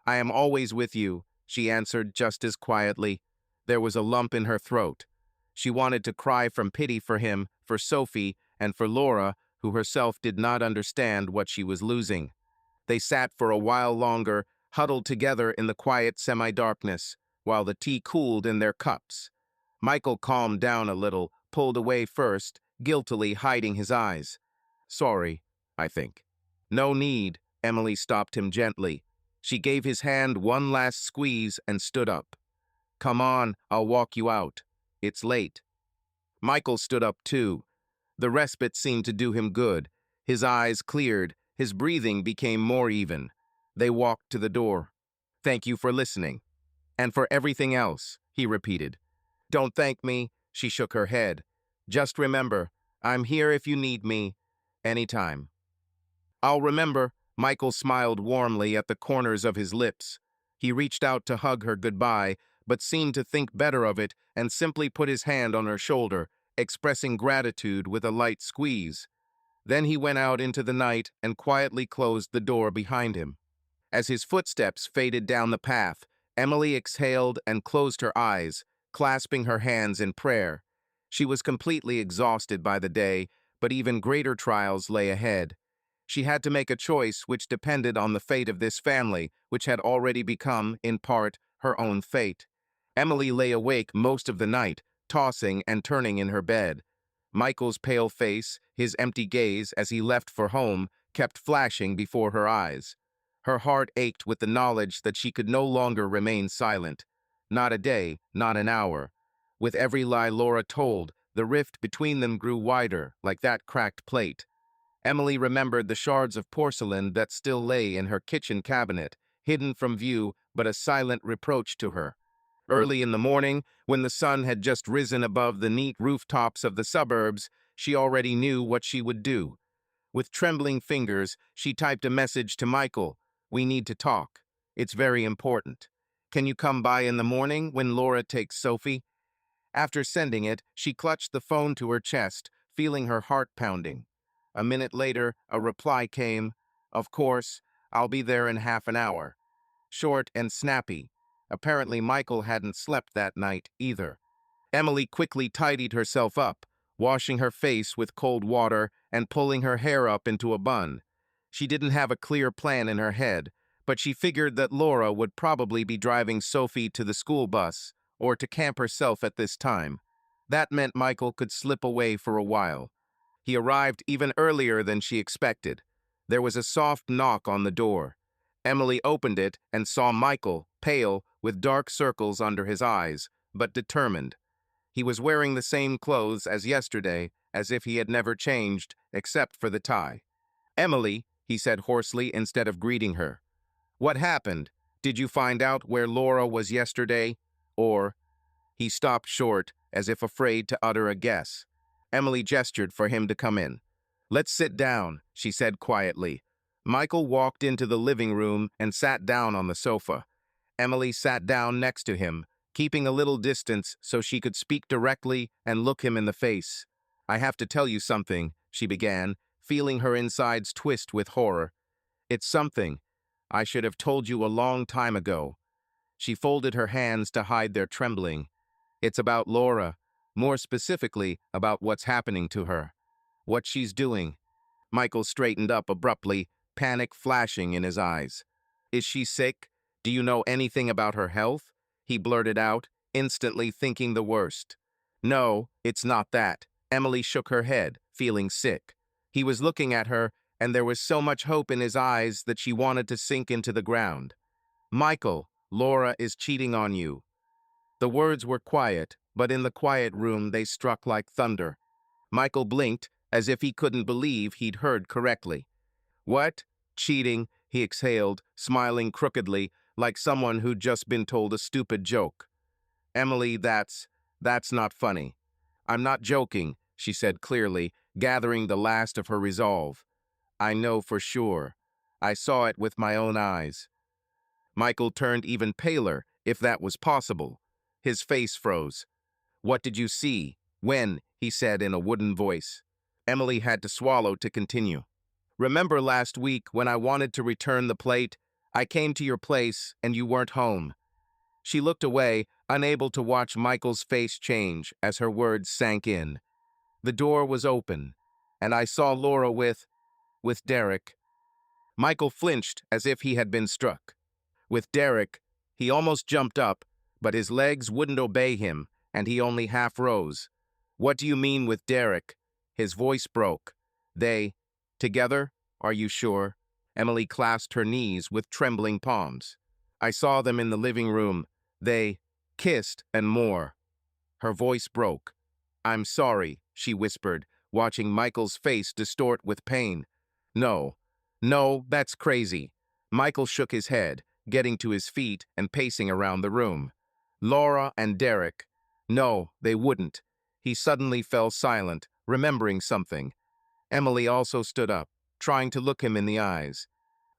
[SPEAKER 1] "I am always with you," she answered just as quietly. There was a lump in her throat. She wanted to cry from pity for him, for Sophie, and for Laura, who herself did not understand what she was losing. They sat for a while longer, huddled together in the quiet semi-darkness, while the tea cooled in their cups. Michael calmed down a little, pulled away first, guiltily hiding his eyes. "Sorry, I think." "No need," Emily stopped him gently. She gave his hand one last squeeze and stood up. "Come on, I'll walk you out. It's late." Michael stood up too. The respite seemed to do him good. His eyes cleared, his breathing became more even. They walked to the door. "Thank you for listening. And for everything else," he repeated. "Don't thank me," she shook her head. "Just remember, I'm here if you need me, anytime." "I'll remember," Michael smiled warmly at the corners of his lips. He reached out to hug her goodbye, but seemed to think better of it and simply put his hand on her shoulder, expressing gratitude with a light squeeze. Then he went out into the night and quietly closed the door behind him. As his footsteps faded down the path, Emily exhaled and closed her eyes, clasping her hands in prayer. She was completely exhausted by the day, but even greater trials lay ahead. She had to make a choice which depended on the fate of this family, which had already become, in part, her own fate. Emily lay awake most of the night, tossing and turning in her bed. Michael's pale face, his empty gaze as he left for home, kept flashing before her eyes. Her heart ached with the knowledge that she could no longer remain silent. Not a day, not an hour. With every lie Laura told, the rift between them grew wider, like that cracked plate. Emily remembered the shards of porcelain that still lay in her kitchen cabinet, hidden from view but a silent reproach to her. Early in the morning, when the sun had just risen above the neat rooftops of the suburbs, she already knew what she would do. With trembling fingers, she typed a message to Michael. "We need to talk." It's very important. Can you come by in the morning when Laura takes Sophie? After sending it, she clutched the phone to her chest, feeling her heart pounding. A minute later, a reply came. Of course, I'll be there in half an hour. Short and snappy. Apparently Michael hadn't slept that night either. Emily quickly tidied herself up, washing her face with cold water and pulling her hair up into a bun. She didn't have a clear plan in her head, but she figured that Laura would probably be driving Sophie to the school bus or to camp herself at this time. That meant Michael could slip away for a while. He arrived even earlier than she expected. There was a soft knock on the door. Emily opened it and saw Michael, pale, with dark circles under his eyes, but determined. He was wearing the same clothes as yesterday, as if he had never changed, except for the tie. "Emily," he said hoarsely instead of greeting her. "What happened? Did you find out where Laura was yesterday? Or—" He stopped short, as if afraid to utter a guess. Emily gestured for him to come in. "Let's sit down," she said quietly. Michael walked into the living room and sat down on the sofa. Emily sat down next to him, keeping a little distance so she could speak directly and look him in the face. "I have to tell you something," she began, feeling her insides twist with horror. "It's something I should have told you a long time ago." She folded her hands to hide their trembling. "It's about Laura, more specifically about what's happening to her. What she's doing." Michael straightened up abruptly, panic flashing in his eyes. "Is she sick? Do you know anything about her health?" he blurted out, instantly thinking the worst. "No, it's not that." Emily shook her head, feeling sick. He was looking at her, and there was so much hope in his eyes that she wanted to sink into the ground. "Michael, Laura is cheating on you." The words were quiet, but in the quiet room they struck like thunder. Michael blinked, as if he couldn't believe he'd heard correctly. "What? Cheating?" he exhaled, smiling crookedly, like someone who'd just been told a stupid joke. "Emily, that's not funny." "I'm not joking," she said clearly, gathering the last of her resolve. "I know for sure. I saw it with my own eyes." Michael turned even paler, if that was possible. His face froze. "What did you see? When?" he said in a wooden voice. Emily had to swallow to continue. "Remember last week when I wanted to return the plate? I came to your place and you weren't home." She looked away, unable to watch Michael's face change as her words sank in. "The door was open, and I saw Laura with Derek." Michael flinched as if he had been struck. With Derek, he almost jumped up, but his legs wouldn't obey him, and he only half rose. "What do you mean with Derek?" His voice broke. "They, together? Are you sure?" Emily clasped her knees with trembling palms. "I saw them in the living room. They kissed and more." Her voice broke. "I'm sorry," she whispered, watching Michael's face distort with pain. "No, no, that's crazy." Michael shook his head, getting to his feet and pacing around the room. "Laura and Derek. No, they wouldn't." He suddenly fell silent, remembering something. Emily also stood up, trying to look him in the eyes.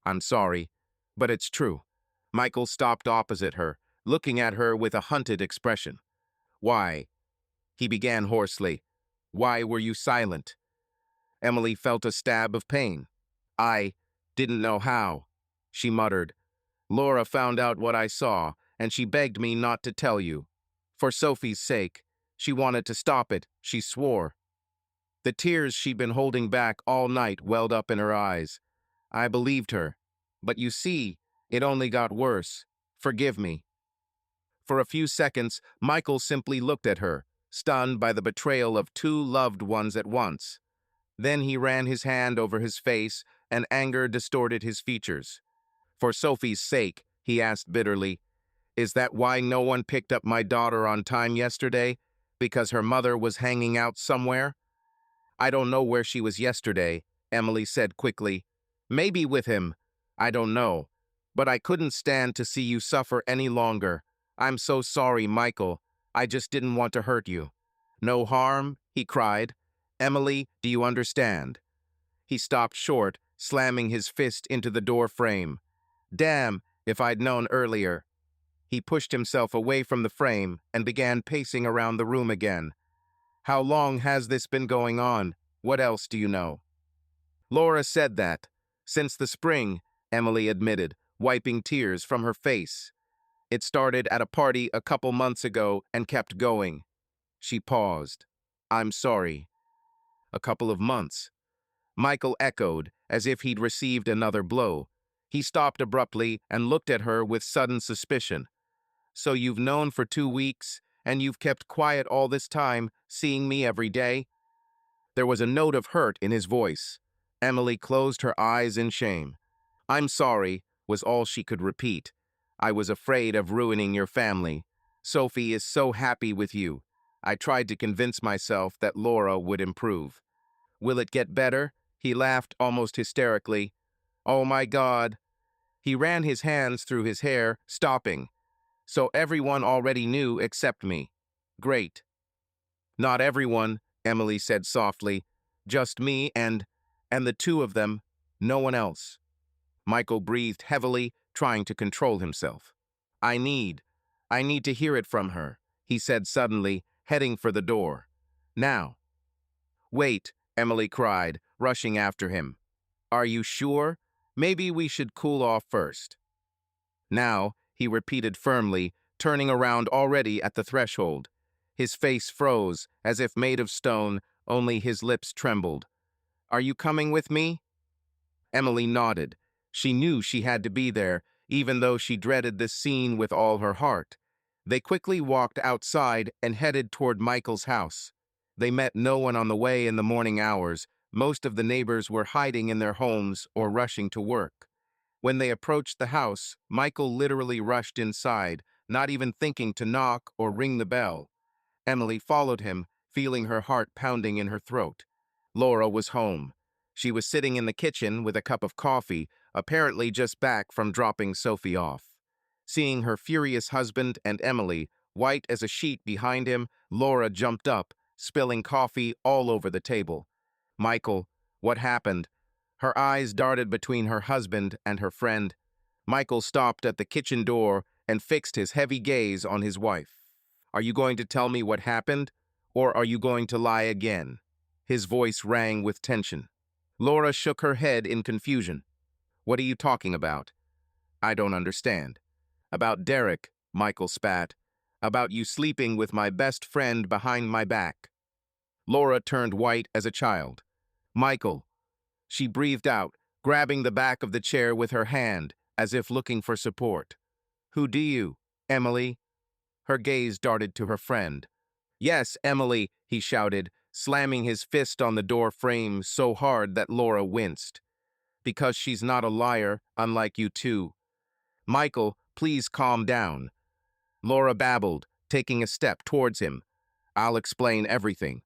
[SPEAKER 1] "I'm sorry, but it's true." Michael stopped opposite her, looking at her with a hunted expression. "Why?" he began hoarsely. "Why were you silent?" Emily felt a stab of pain. "I didn't know how," she muttered. "Laura found out what I saw, and she begged me not to tell you. For Sophie's sake. She wanted to stop it, she swore." The tears she'd been holding back all night welled up in her eyes. "I believed her. But you see, it only got worse. Forgive me." For a few seconds, Michael simply looked at her, stunned by the betrayal of two loved ones at once. Then he ran his hand over his face, and anger distorted his features. "For Sophie's sake," he asked bitterly, "is that why no one picked up my daughter on time yesterday? Because her mother was hanging out somewhere?" "I don't know where she was yesterday," Emily said quickly. "Maybe with him. I don't know. But I couldn't stand to see you suffer any longer. I'm so sorry, Michael. I just didn't want to hurt you." "No harm," he cried. "Emily, do you understand?" He stopped short, slamming his fist into the door frame. "Damn, If I'd known earlier. He pushed himself away from the frame and began pacing around the room again. How long has this been going on? What else do you know? Laura said that. Since the spring, Emily admitted, wiping tears from her face. It started at a party a couple months ago and kept going. She paused. I'm sorry. A couple of months. Michael echoed, as if he'd received another blow. He stopped abruptly and looked at her with sudden suspicion. So you've known for 2 weeks, and you've kept quiet all this time, seeing me every day? There was a note of hurt in his voice. Emily closed her eyes in shame. I'm sorry, was all she could repeat. I was afraid of ruining your family. Sophie is so happy with you. I tried to convince myself that Laura would improve. Will it get better? He laughed almost hysterically. Oh my God. He ran his hands through his hair, stopping. So everyone already knew except me. Great. Not everyone, Emily said softly. Just me and the two of them, no one else. Michael breathed heavily, trying to control himself. I need to hear it from her, he said suddenly, heading for the door. Now. Wait, Emily cried, rushing after him. Are you sure? Maybe we should cool off first. Now, he repeated firmly, turning around already at the threshold. His face froze, as if made of stone, only his lips trembled. Are you coming with me? Emily nodded. She knew she had to be there, even though she dreaded this scene with all her heart. They quickly walked outside and headed toward Michael's house. They met no one on the way in the morning hours. Most of the neighbors were hiding in their homes or rushing to work. When they approached the house, Michael literally rushed inside, not even thinking to knock or ring the bell. Emily followed him, feeling her heart pounding in her throat. Laura was home. She was sitting in the kitchen with a cup of coffee, apparently just back from dropping Sophie off. Seeing her furious husband and Emily, white as a sheet behind him, Laura jumped up, spilling coffee all over the table. Michael, what happened? Her eyes darted between her husband and her friend. Michael stopped at the kitchen door and fixed his heavy gaze on his wife. Are you going to tell me what happened, or are you going to lie again? His voice rang with tension. Laura shook her head in confusion. What are you talking about? I don't understand. About Derek, Michael spat. About you sleeping with my best friend behind my back. Laura turned white as a child. Michael. She breathed out, grabbing the back of the chair with her hand, as if looking for support. Who do you, Emily? Her gaze darted to her friend. Yes, Emily, he shouted, slamming his fist on the door frame so hard that Laura winced. Because she's not a liar, unlike you two. Michael, please calm down. Laura babbled, taking a step towards him. I'll explain everything.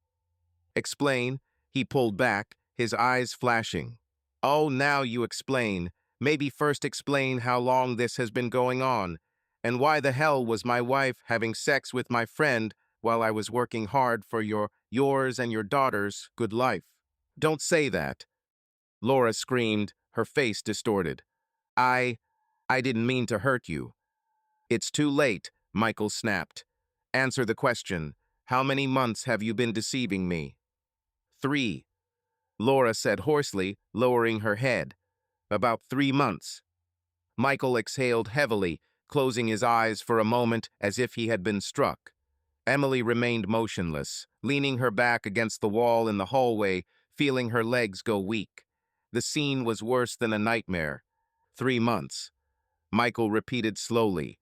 [SPEAKER 1] Explain? He pulled back, his eyes flashing. Oh, now you explain. Maybe first explain how long this has been going on. And why the hell was my wife having sex with my friend while I was working hard for yours and your daughter's good life? Don't say that. Laura screamed, her face distorted. I didn't mean to hurt you. It's too late, Michael snapped. Answer the question. How many months have you been deceiving me? 3. Laura said hoarsely, lowering her head. About 3 months. Michael exhaled heavily, closing his eyes for a moment as if he had been struck. Emily remained motionless, leaning her back against the wall in the hallway, feeling her legs go weak. The scene was worse than a nightmare. 3 months. Michael repeated slowly.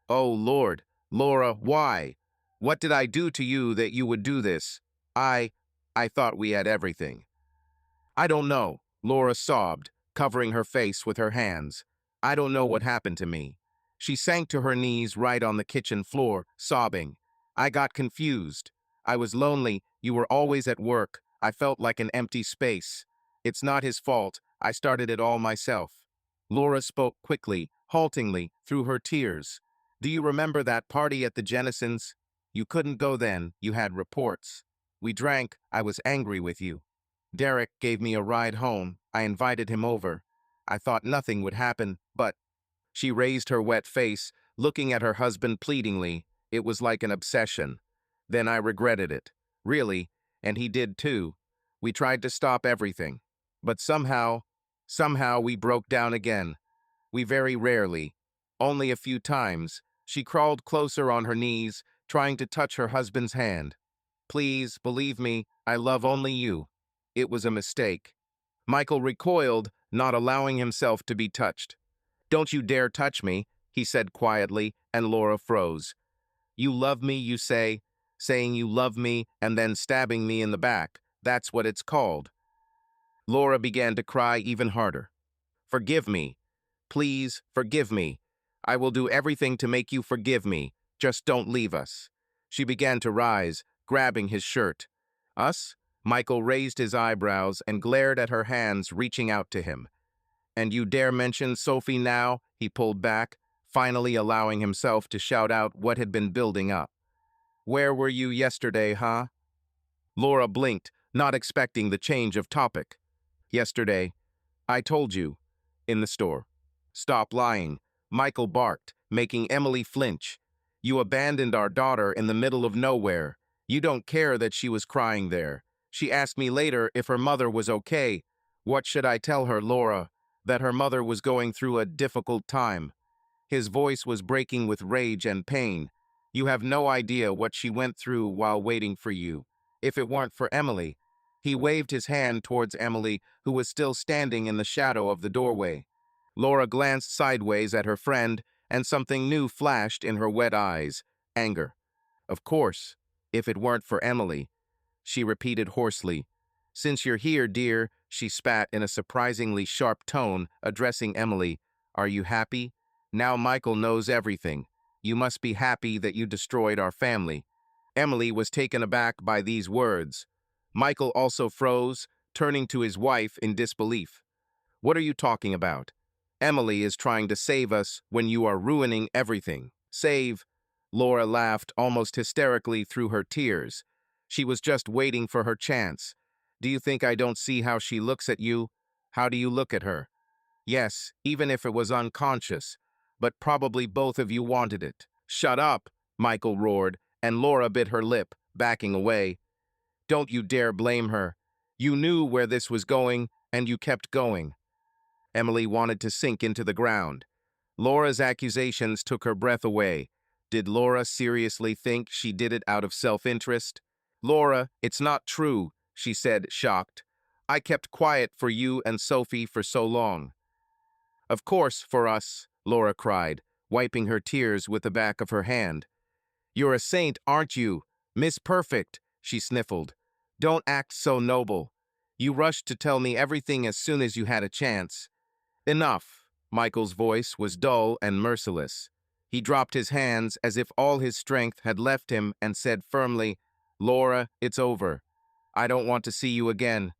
[SPEAKER 1] Oh, Lord, Laura, why? What did I do to you that you would do this? I thought we had everything. I don't know, Laura sobbed, covering her face with her hands. I don't know what happened to me. She sank to her knees right on the kitchen floor, sobbing. I got confused. I was lonely. You were always at work. I felt like an empty space. It's not his fault. I started it all myself. Laura spoke quickly, haltingly, through her tears. Do you remember that party at the Jennisons? You couldn't go then. You had reports. We drank. I was angry with you. Derek gave me a ride home. I invited him over. I thought nothing would happen, but She raised her wet face, looking at her husband pleadingly. It was like an obsession. Then I regretted it. Really, and he did too. We tried to stop everything. But somehow we broke down again. We very rarely, only a few times, she crawled closer on her knees, trying to touch her husband's hand. Please, believe me, I love only you. It was a mistake. Michael recoiled, not allowing himself to be touched. Don't you dare touch me, he said quietly, and Laura froze. You love me, you say? Saying you love me and then stabbing me in the back. That's what it's called. Laura began to cry even harder. Forgive me. Please, forgive me. I will do everything to make you forgive me. Just don't leave us. She began to rise, grabbing his shirt. Us? Michael raised his eyebrows and glared at her hands, reaching out to him. And you dare mention Sophie now? He pulled back, finally allowing himself to shout out what had been building up. Where were you yesterday, huh? Laura blinked, not expecting the change of topic. Yesterday, I told you, in the store. Stop lying, Michael barked, making Emily flinch. You abandoned our daughter in the middle of nowhere. You don't care that she was crying there. She asked me later if her mother was okay. What should I tell her, Laura? That her mother was going through a difficult time. His voice was breaking with rage and pain. You have no idea what she went through while waiting for you. If it weren't for Emily. He waved his hand towards Emily, who was still standing in the shadow of the doorway. Laura glanced sideways at her friend, and something new flashed in her wet eyes. Anger. Of course, if it weren't for Emily, she repeated hoarsely. Since you're here, dear, she spat in a surprisingly sharp tone, addressing Emily. Are you happy? Now Michael knows everything. You must be happy that you destroyed our family. Emily was taken aback by these words. Michael also froze, turning to his wife in disbelief. What are you talking about? Emily is trying to save us when you are ruining everything. Save? Laura laughed almost hysterically through her tears. She was just waiting for her chance. Do you think I don't see how she looks at you? How do you look at her? Yes, even if it was unconscious. But probably both of you wanted it. Shut up, Michael roared, and Laura bit her lip, backing away. Don't you dare blame her. You knew where this was going, and you kept going. Emily wanted to sink into the ground. Laura's accusations took her breath away. Did Laura seriously think she did it out of self-interest? Laura, it's not true, she said, shocked. I kept quiet for you and Sophie for so long. Of course, for us, Laura cried, wiping her tears with the back of her hand. You're a saint, aren't you? Miss Perfect, she sniffled. Don't act so noble. You rushed to tell me everything as soon as you had a chance. Enough. Michael's voice was dull and merciless. He dropped his hands as if all his strength had left him and said firmly, Laura, it's over. I don't want to see you again.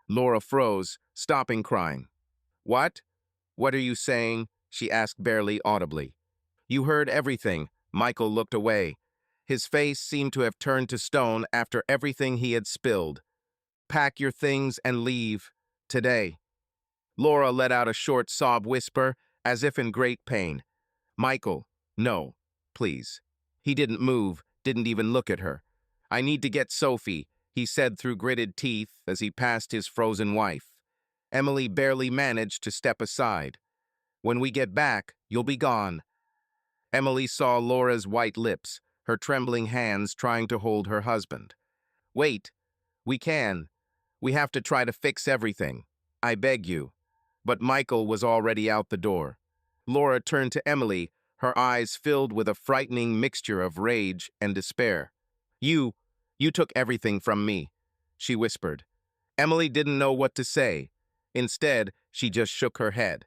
[SPEAKER 1] Laura froze, stopping crying. What? What are you saying? She asked barely audibly. You heard everything. Michael looked away. His face seemed to have turned to stone after everything he had spilled. Pack your things and leave. Today. Laura let out a short sob whisper, as if in great pain. Michael, no, please. He didn't move, didn't even look at her. I need to get Sophie, he said through gritted teeth as he passed his frozen wife. Emily barely managed to step aside. When we get back, you'll be gone. Emily saw Laura's white lips, her trembling hands trying to hold her husband. Wait, we can. We have to try to fix everything. I beg you. But Michael was already out the door. Laura turned to Emily, her eyes filled with a frightening mixture of rage and despair. You took everything from me, she whispered. Emily didn't know what to say. Instead, she just shook her head.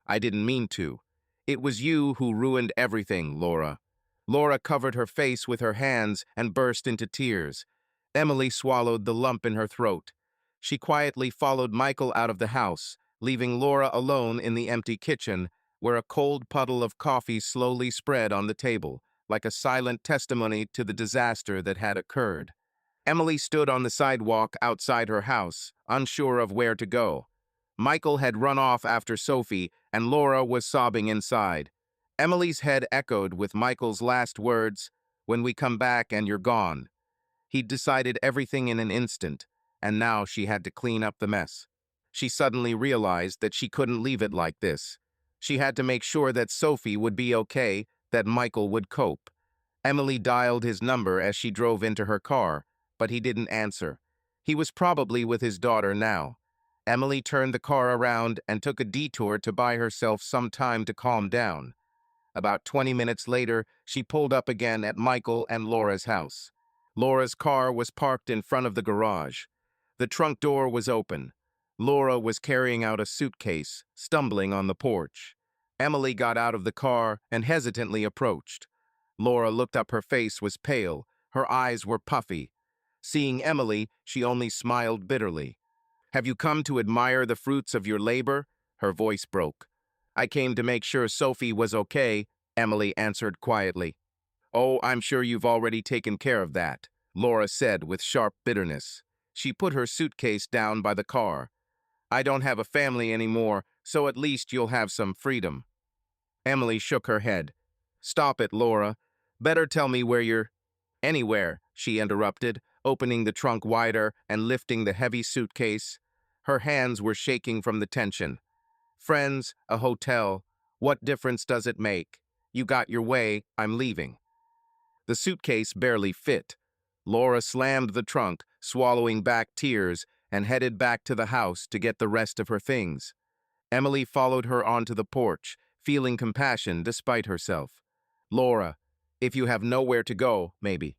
[SPEAKER 1] I didn't mean to. It was you who ruined everything, Laura. Laura covered her face with her hands and burst into tears. Emily swallowed the lump in her throat. She quietly followed Michael out of the house, leaving Laura alone in the empty kitchen, where a cold puddle of coffee slowly spread on the table, like a silent testimony to the disaster that had occurred. Emily stood on the sidewalk outside her house, unsure of where to go. Michael had run off after Sophie, and Laura was sobbing inside. Emily's head echoed with Michael's last words, "When we come back and you're gone." He'd decided everything in an instant, and now she had to clean up the mess. She suddenly realized that she couldn't leave it like this. She had to make sure that Sophie would be okay, that Michael would cope. Emily dialed his number as she drove into her car, but he didn't answer. He was probably with his daughter now. Emily turned the car around and took a detour to buy herself some time to calm down. About 20 minutes later, she pulled up again at Michael and Laura's house. Laura's car was parked in front of the garage. The trunk door was open. Laura was carrying out a suitcase, stumbling on the porch. Emily got out of the car and hesitantly approached. Laura looked up. Her face was pale. Her eyes were puffy. Seeing Emily, she only smiled bitterly. "Have you come to admire the fruits of your labor?" Her voice broke. "I came to make sure Sophie was okay," Emily answered quietly. "Oh, I'm sure you've already taken care of that," Laura said with sharp bitterness. She put her suitcase down by the car. "I don't have a family anymore, so at least you'll have some freedom." Emily shook her head. "Stop it, Laura. Better tell me where you're—" "Anywhere," she interrupted, opening the trunk wider and lifting the heavy suitcase. Her hands were shaking from the tension. "Friends, a hotel. What difference does it make? You got your way, I'm leaving." The suitcase barely fit. Laura slammed the trunk, swallowing back tears, and headed back to the house to get the rest of her things. Emily followed her onto the porch, feeling compassion despite herself. "Laura, if you have nowhere to go, maybe.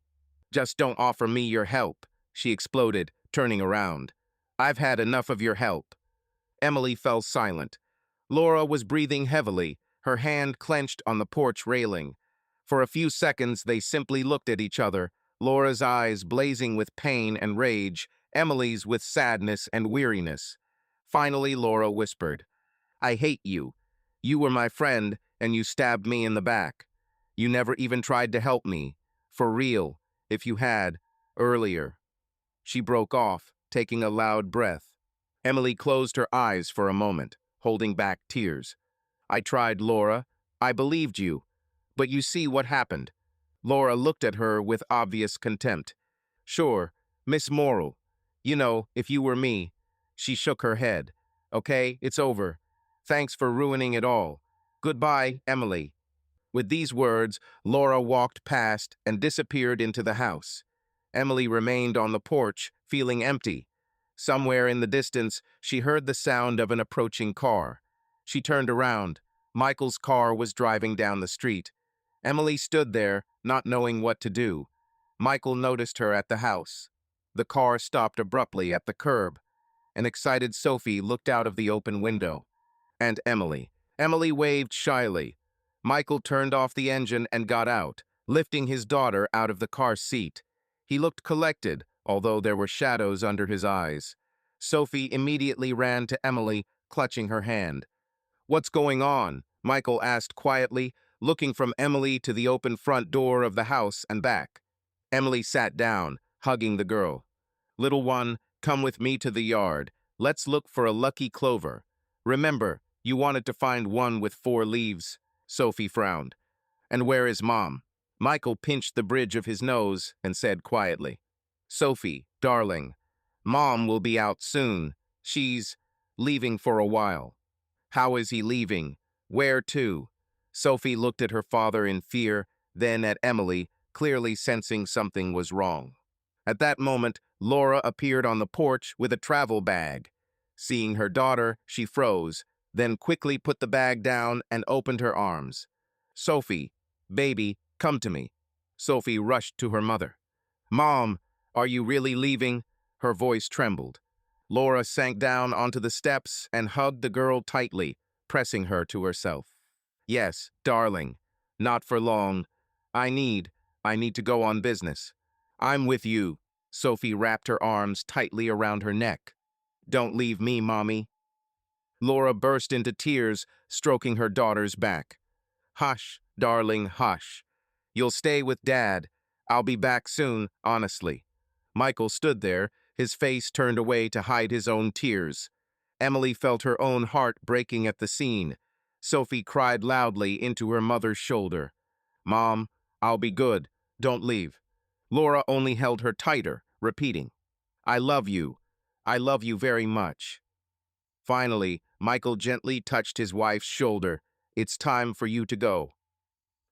[SPEAKER 1] Just don't offer me your help," she exploded, turning around. "I've had enough of your help." Emily fell silent. Laura was breathing heavily, her hand clenched on the porch railing. For a few seconds, they simply looked at each other, Laura's eyes blazing with pain and rage, Emily's with sadness and weariness. Finally, Laura whispered, "I hate you. You were my friend, and you stabbed me in the back. You never even tried to help me. For real, if you had, earlier." She broke off, taking a loud breath. Emily closed her eyes for a moment, holding back tears. "I tried, Laura. I believed you. But you see what happened." Laura looked at her with obvious contempt. "Sure, Miss Moral. You know, if you were me." She shook her head. "Okay, it's over. Thanks for ruining it all. Goodbye, Emily." With these words, Laura walked past and disappeared into the house. Emily remained on the porch, feeling empty. Somewhere in the distance, she heard the sound of an approaching car. She turned around. Michael's car was driving down the street. Emily stood there, not knowing what to do. Michael noticed her at the house. The car stopped abruptly at the curb. An excited Sophie looked out of the open window. And Emily. Emily waved shyly. Michael turned off the engine and got out, lifting his daughter out of the car seat. He looked collected, although there were shadows under his eyes. Sophie immediately ran to Emily, clutching her hand. "What's going on?" Michael asked quietly, looking from Emily to the open front door of the house and back. Emily sat down, hugging the girl. "Little one, come with me to the yard. Let's look for a lucky clover. Remember, you wanted to find one with 4 leaves." Sophie frowned. "And where is Mom?" Michael pinched the bridge of his nose and said quietly, "Sophie, darling, Mom will be out soon. She's leaving for a while." "How is he leaving? Where to?" Sophie looked at her father in fear, then at Emily, clearly sensing something was wrong. At that moment, Laura appeared on the porch with a travel bag. Seeing her daughter, she froze, then quickly put the bag down and opened her arms. "Sophie, baby, come to me." Sophie rushed to her mother. "Mom, are you really leaving?" Her voice trembled. Laura sank down onto the steps and hugged the girl tightly, pressing her to herself. "Yes, darling. Not for long. I need to go on business. I'm with you." Sophie wrapped her arms tightly around her neck. "Don't leave me, Mommy." Laura burst into tears, stroking her daughter's back. "Hush, darling, hush. You'll stay with Dad. I'll be back soon, honestly." Michael stood there, his face turned away to hide his own tears. Emily felt her own heart breaking at the scene. Sophie cried loudly into her mother's shoulder. "Mom, I'll be good. Don't leave." Laura only held her tighter, repeating, "I love you. I love you very much." Finally, Michael gently touched his wife's shoulder. "It's time for you to go."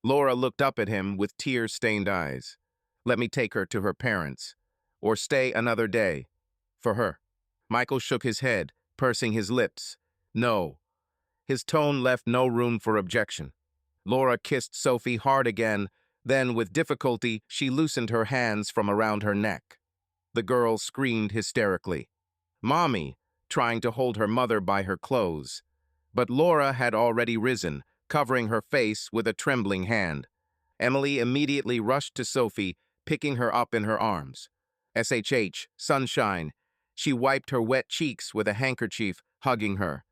[SPEAKER 1] Laura looked up at him with tear-stained eyes. "Let me take her to her parents. Or stay another day. For her." Michael shook his head, pursing his lips. "No." His tone left no room for objection. Laura kissed Sophie hard again, then with difficulty she loosened her hands from around her neck. The girl screamed hysterically. "Mommy," trying to hold her mother by her clothes. But Laura had already risen, covering her face with a trembling hand. Emily immediately rushed to Sophie, picking her up in her arms. "SHH, sunshine." She wiped her wet cheeks with a handkerchief, hugging her.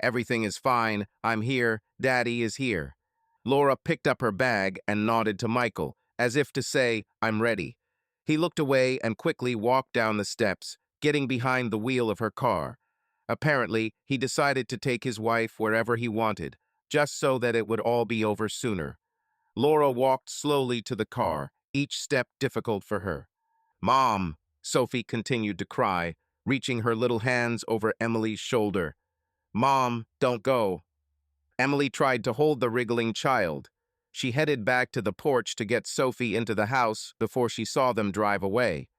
[SPEAKER 1] "Everything is fine. I'm here. Daddy is here." Laura picked up her bag and nodded to Michael, as if to say, "I'm ready." He looked away and quickly walked down the steps, getting behind the wheel of her car. Apparently, he decided to take his wife wherever he wanted, just so that it would all be over sooner. Laura walked slowly to the car, each step difficult for her. "Mom," Sophie continued to cry, reaching her little hands over Emily's shoulder. "Mom, don't go." Emily tried to hold the wriggling child. She headed back to the porch to get Sophie into the house before she saw them drive away.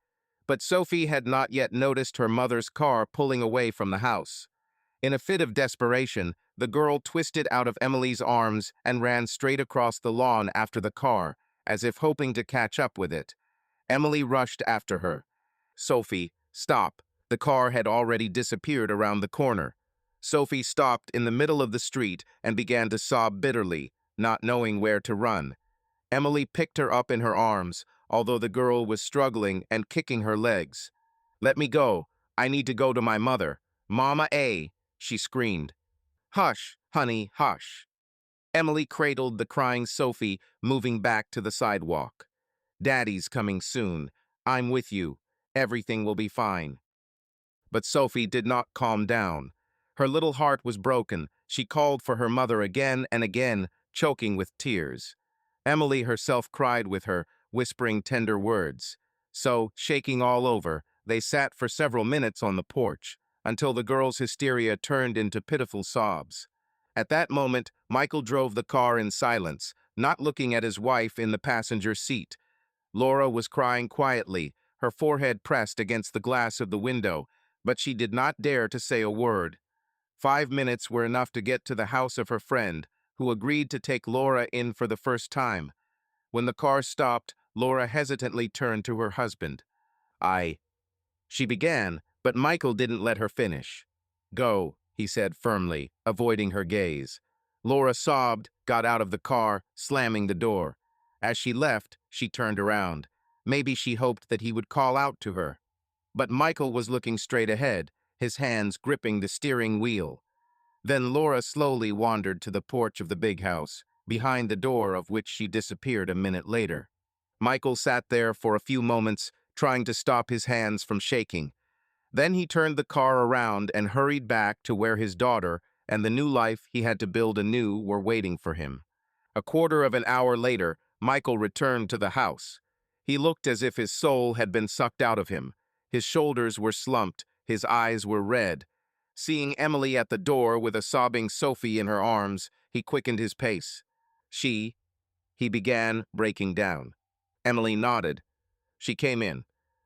[SPEAKER 1] But Sophie had not yet noticed her mother's car pulling away from the house. In a fit of desperation, the girl twisted out of Emily's arms and ran straight across the lawn after the car, as if hoping to catch up with it. Emily rushed after her. "Sophie, stop." The car had already disappeared around the corner. Sophie stopped in the middle of the street and began to sob bitterly, not knowing where to run. Emily picked her up in her arms, although the girl was struggling and kicking her legs. "Let me go. I need to go to my mother. Mama A," she screamed. "Hush, honey, hush." Emily cradled the crying Sophie, moving back to the sidewalk. "Daddy's coming soon. I'm with you. Everything will be fine." But Sophie did not calm down. Her little heart was broken. She called for her mother again and again, choking with tears. Emily herself cried with her, whispering tender words. So, shaking all over, they sat for several minutes on the porch, until the girl's hysteria turned into pitiful sobs. At that moment, Michael drove the car in silence, not looking at his wife in the passenger seat. Laura was crying quietly, her forehead pressed against the glass of the window, but she did not dare to say a word. 5 minutes were enough to get to the house of her friend, who agreed to take Laura in for the first time. When the car stopped, Laura hesitantly turned to her husband. She began, but Michael didn't let her finish. "Go," he said firmly, avoiding her gaze. Laura sobbed, got out of the car, slamming the door. As she left, she turned around. Maybe she hoped that he would call out to her. But Michael was looking straight ahead, his hands gripping the steering wheel. Then Laura slowly wandered to the porch of the big house, behind the door of which she disappeared a minute later. Michael sat there for a few moments, trying to stop his hands from shaking. Then he turned the car around and hurried back to where his daughter and the new life he had to build anew were waiting for him. A quarter of an hour later, Michael returned to the house. He looked as if his soul had been sucked out of him. His shoulders were slumped, his eyes were red. Seeing Emily at the door with a sobbing Sophie in her arms, he quickened his pace. He began, breaking down. Emily nodded. She came in.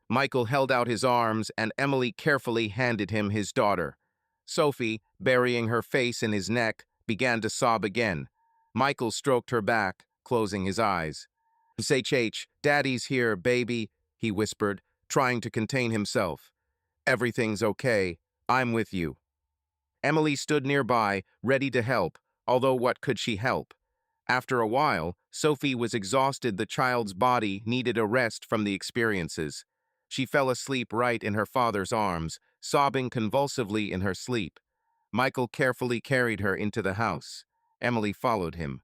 [SPEAKER 1] Michael held out his arms, and Emily carefully handed him his daughter. Sophie, burying her face in his neck, began to sob again. Michael stroked her back, closing his eyes. "SHH, Daddy's here, baby," he whispered, trying to contain himself. "Everything's okay. I'm with you." Emily stood nearby, ready to help, although what could she help? After a while, Sophie was exhausted. The child's body needed a rest from the experiences. She fell asleep right in her father's arms, sobbing convulsively in her sleep. Michael carefully carried her into the house. Emily followed him.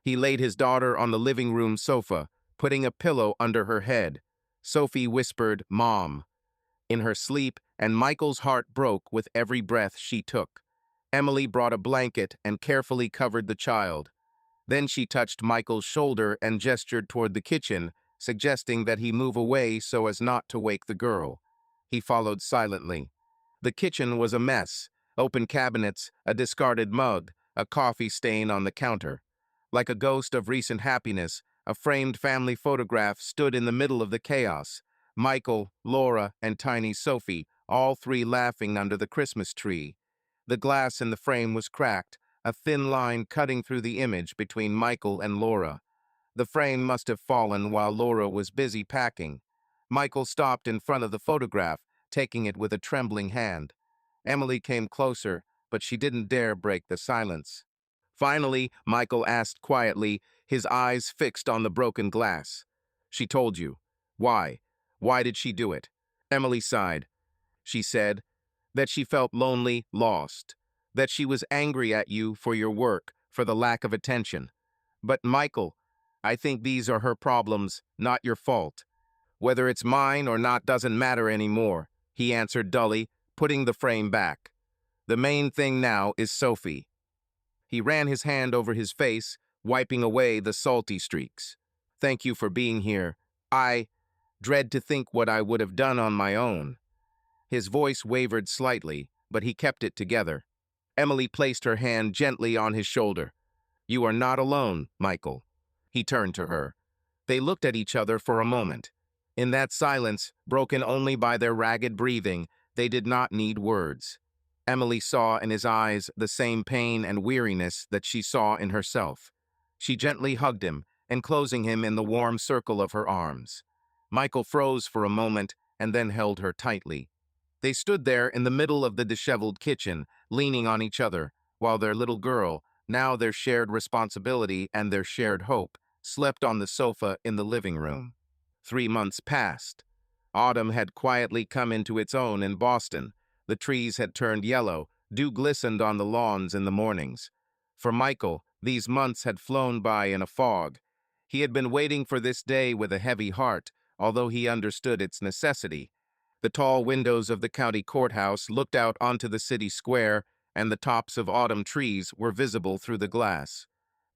[SPEAKER 1] He laid his daughter on the living room sofa, putting a pillow under her head. Sophie whispered, "Mom," in her sleep, and Michael's heart broke with every breath she took. Emily brought a blanket and carefully covered the child. Then she touched Michael's shoulder and gestured toward the kitchen, suggesting that he move away so as not to wake the girl. He followed silently. The kitchen was a mess: open cabinets, a discarded mug, a coffee stain on the counter. Like a ghost of recent happiness, a framed family photograph stood in the middle of the chaos. Michael, Laura, and tiny Sophie, all three laughing under the Christmas tree. The glass in the frame was cracked, a thin line cutting through the image between Michael and Laura. The frame must have fallen while Laura was busy packing. Michael stopped in front of the photograph, taking it with a trembling hand. Emily came closer, but she didn't dare break the silence. Finally, Michael asked quietly, his eyes fixed on the broken glass. "She told you. Why? Why did she do it?" Emily sighed. She said that she felt lonely, lost, that she was angry at you for your work, for the lack of attention. "But Michael, I think these are her problems, not your fault. Whether it's mine or not doesn't matter anymore," he answered dully, putting the frame back. "The main thing now is Sophie." He ran his hand over his face, wiping away the salty streaks. "Thank you for being here. I dread to think what I would have done on my own." His voice wavered slightly, but he kept it together. Emily placed her hand gently on his shoulder. "You are not alone, Michael." He turned to her. They looked at each other for a moment. In that silence, broken only by their ragged breathing, they did not need words. Emily saw in his eyes the same pain and weariness that she saw in herself. She gently hugged him, enclosing him in the warm circle of her arms. Michael froze for a moment and then held her tightly. They stood there in the middle of the disheveled kitchen, leaning on each other, while their little girl, now their shared responsibility and their shared hope, slept on the sofa in the living room. 3 months passed. Autumn had quietly come into its own in Boston. The trees had turned yellow, dew glistened on the lawns in the mornings. For Michael, these months had flown by in a fog. He had been waiting for this day with a heavy heart, although he understood its necessity. The tall windows of the county courthouse looked out onto the city square, and the tops of autumn trees were visible through the glass.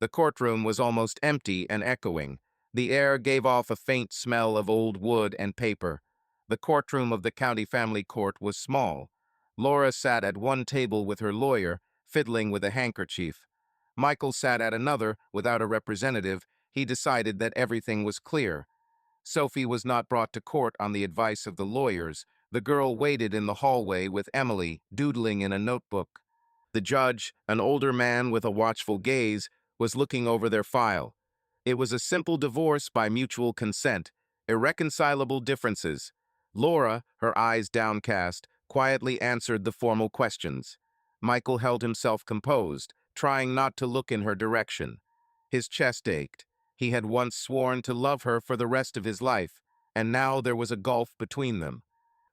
[SPEAKER 1] The courtroom was almost empty and echoing. The air gave off a faint smell of old wood and paper. The courtroom of the county family court was small. Laura sat at one table with her lawyer, fiddling with a handkerchief. Michael sat at another without a representative. He decided that everything was clear. Sophie was not brought to court on the advice of the lawyers. The girl waited in the hallway with Emily, doodling in a notebook. The judge, an older man with a watchful gaze, was looking over their file. It was a simple divorce by mutual consent, irreconcilable differences. Laura, her eyes downcast, quietly answered the formal questions. Michael held himself composed, trying not to look in her direction. His chest ached. He had once sworn to love her for the rest of his life, and now there was a gulf between them.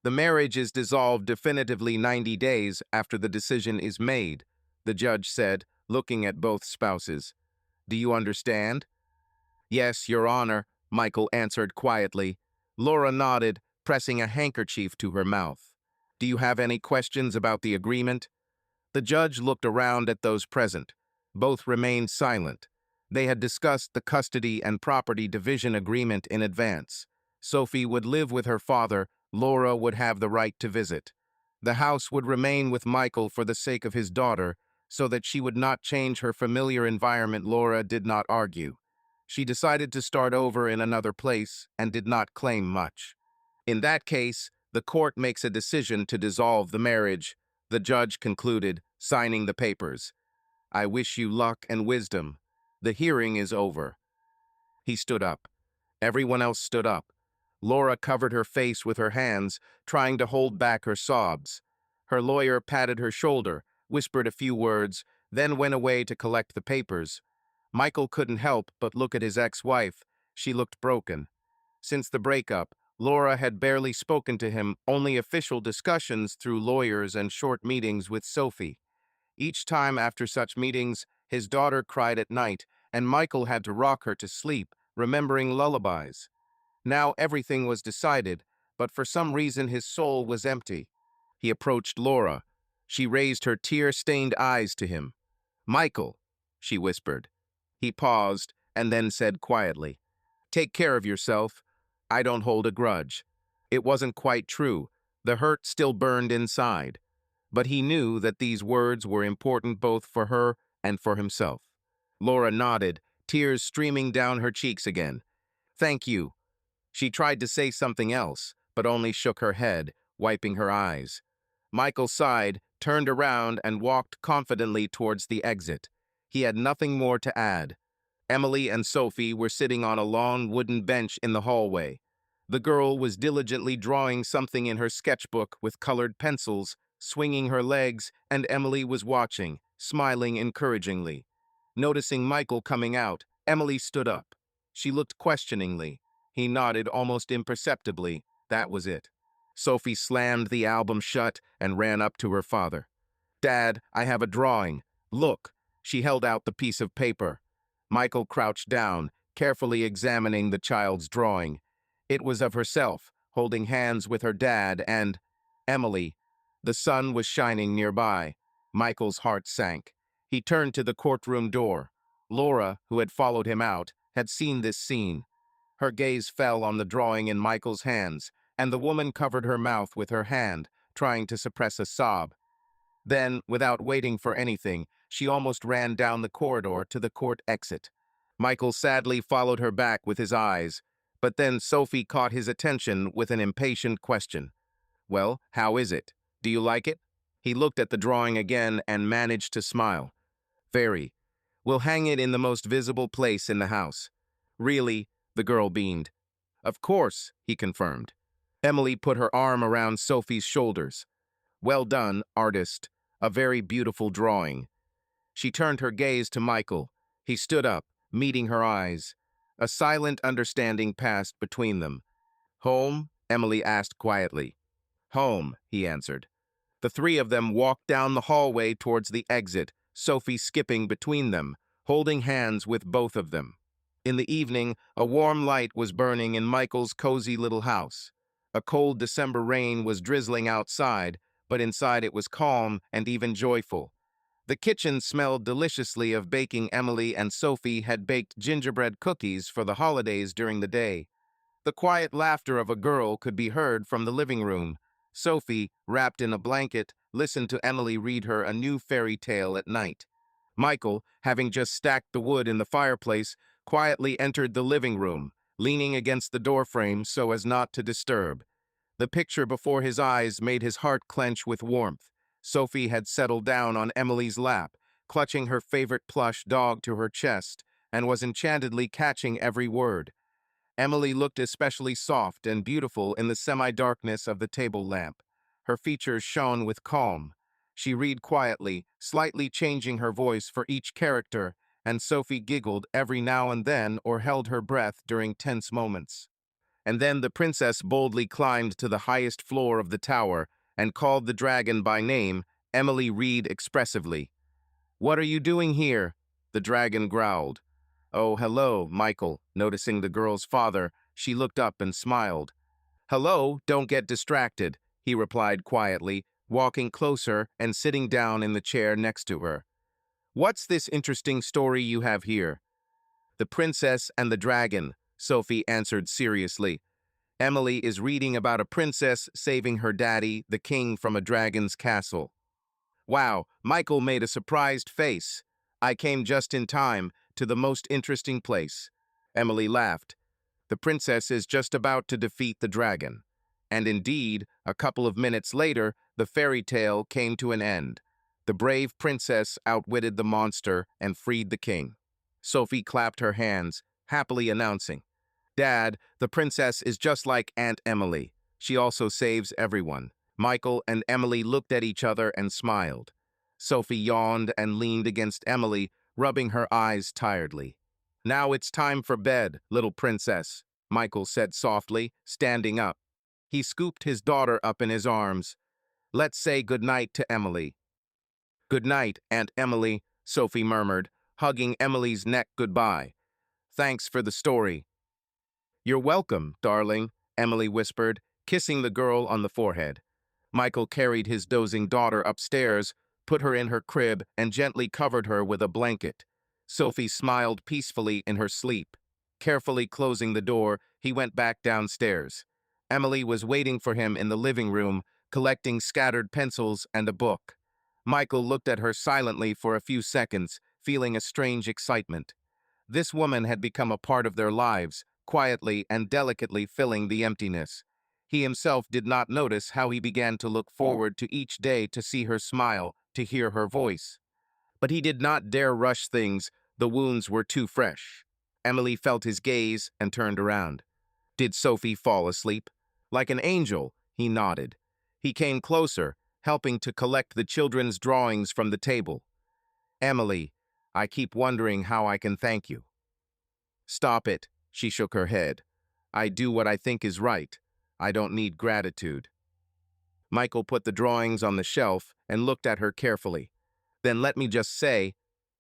[SPEAKER 1] "The marriage is dissolved definitively 90 days after the decision is made," the judge said, looking at both spouses. "Do you understand?" "Yes, Your Honor," Michael answered quietly. Laura nodded, pressing a handkerchief to her mouth. "Do you have any questions about the agreement?" The judge looked around at those present. Both remained silent. They had discussed the custody and property division agreement in advance. Sophie would live with her father. Laura would have the right to visit. The house would remain with Michael for the sake of his daughter, so that she would not change her familiar environment. Laura did not argue. She decided to start over in another place and did not claim much. "In that case, the court makes a decision to dissolve the marriage," the judge concluded, signing the papers. "I wish you luck and wisdom. The hearing is over." He stood up. Everyone else stood up. Laura covered her face with her hands, trying to hold back her sobs. Her lawyer patted her shoulder, whispered a few words, then went away to collect the papers. Michael couldn't help but look at his ex-wife. She looked broken. Since the breakup, Laura had barely spoken to him, only official discussions through lawyers and short meetings with Sophie. Each time after such meetings, his daughter cried at night, and Michael had to rock her to sleep, remembering lullabies. Now everything was decided, but for some reason his soul was empty. He approached Laura. She raised her tear-stained eyes to him. "Michael," she whispered. He paused and then said quietly, "Take care of yourself. I don't hold a grudge." It wasn't quite true. The hurt still burned inside. But he knew that these words were important both for her and for himself. Laura nodded, tears streaming down her cheeks again. "Thank you." She tried to say something else, but only shook her head, wiping her eyes. Michael sighed, turned around, and walked confidently towards the exit. He had nothing more to add. Emily and Sophie were sitting on a long wooden bench in the hallway. The girl was diligently drawing something in her sketchbook with colored pencils, swinging her legs, and Emily was watching, smiling encouragingly. Noticing Michael coming out, Emily stood up. She looked questioningly. He nodded almost imperceptibly. That was it. Sophie slammed the album shut and ran up to her father. "Dad, I have a drawing. Look." She held out the piece of paper. Michael crouched down, carefully examining the child's drawing. It was of herself, holding hands with her dad and Emily. The sun was shining nearby. Michael's heart sank. He turned to the courtroom door. Laura, who had followed him out, had seen this scene. Her gaze fell on the drawing in Michael's hands, and the woman covered her mouth with her hand, trying to suppress a sob. Then, without waiting for anything, she almost ran down the corridor to the court exit. Michael sadly followed her back with his eyes, but then Sophie caught his attention with an impatient question. "Well, how is it? Do you like it?" He looked at the drawing again and managed to smile. "Very. We'll hang it in the most visible place in the house." "Really?" the girl beamed. "Of course," he confirmed. Emily put her arm around Sophie's shoulders. "Well done, artist. A very beautiful drawing." She turned her gaze to Michael. He stood up, meeting her eyes. A silent understanding passed between them. "Home?" Emily asked quietly. "Home," he answered. The three of them walked down the hallway towards the exit, Sophie skipping between them, holding hands with both of them. In the evening, a warm light was burning in Michael's cozy little house. A cold December rain was drizzling outside, but inside it was calm and even joyful. The kitchen smelled deliciously of baking. Emily and Sophie had baked gingerbread cookies for the holidays during the day. The quiet laughter of a girl could be heard from the living room. Sophie, wrapped in a blanket, listened to Emily read her a new fairy tale at night. Michael, having just stacked the wood in the fireplace, quietly entered the living room, leaning against the doorframe so as not to disturb. The picture before his eyes made his heart clench with warmth. Sophie had settled down on Emily's lap, clutching her favorite plush dog to her chest, and was enchantedly catching every word. Emily looked especially soft and beautiful in the semi-darkness of the table lamp. Her features shone with calm. She read quietly, slightly changing her voice for each character, and Sophie giggled every now and then or held her breath during tense moments. And then the princess boldly climbed to the highest floor of the tower and called the dragon by name. Emily read expressively. "What are you doing here?" The dragon growled. "Oh, hello, Michael." Noticing the girl's father, she looked up and smiled. "Hello, don't get distracted," he replied quietly, walking closer and sitting down in the chair next to her. "What's this interesting story you have here?" "The Princess and the Dragon," Sophie answered seriously. "Emily is reading about a princess saving her daddy, the king, from a dragon's castle." Wow, Michael made a surprised face. "I came just in time to the most interesting place." Emily laughed. "The princess is just about to defeat the dragon." And indeed, a couple of minutes later, the fairy tale came to an end. The brave princess outwitted the monster and freed the king. Sophie clapped her hands, happily announcing, "Dad, the princess is just like Aunt Emily. She also saves everyone." Michael and Emily looked at each other and smiled. Sophie yawned and leaned against Emily, rubbing her eyes tiredly. "Now it's time for bed, little princess," Michael said softly, standing up. He scooped his daughter up in his arms. "Let's say goodnight to Emily." "Good night, Aunt Emily," Sophie murmured, hugging Emily's neck goodbye. "Thanks for the story." "You're welcome, darling," Emily whispered, kissing the girl on the forehead. Michael carried his dozing daughter upstairs, put her in her crib, and gently covered her with a blanket. Sophie smiled peacefully in her sleep. Carefully closing the door, he went back downstairs. Emily was waiting for him in the living room, collecting scattered pencils and a book. Michael looked at her silently for a few seconds, feeling a strange excitement. This woman had become a part of their lives, quietly and delicately filling the emptiness. He himself did not notice how he began to look forward to each day to see her smile, to hear her voice. But he did not dare rush things, the wounds were too fresh. Emily felt his gaze and turned around. Did Sophie fall asleep? Like an angel, he nodded. He came closer, helping to collect the children's drawings from the table. Emily, I keep wondering how I can thank you. Stop it, she shook her head. I do what I think is right. I don't need gratitude. Michael put the drawings on the shelf and looked at her carefully. Then let me just say,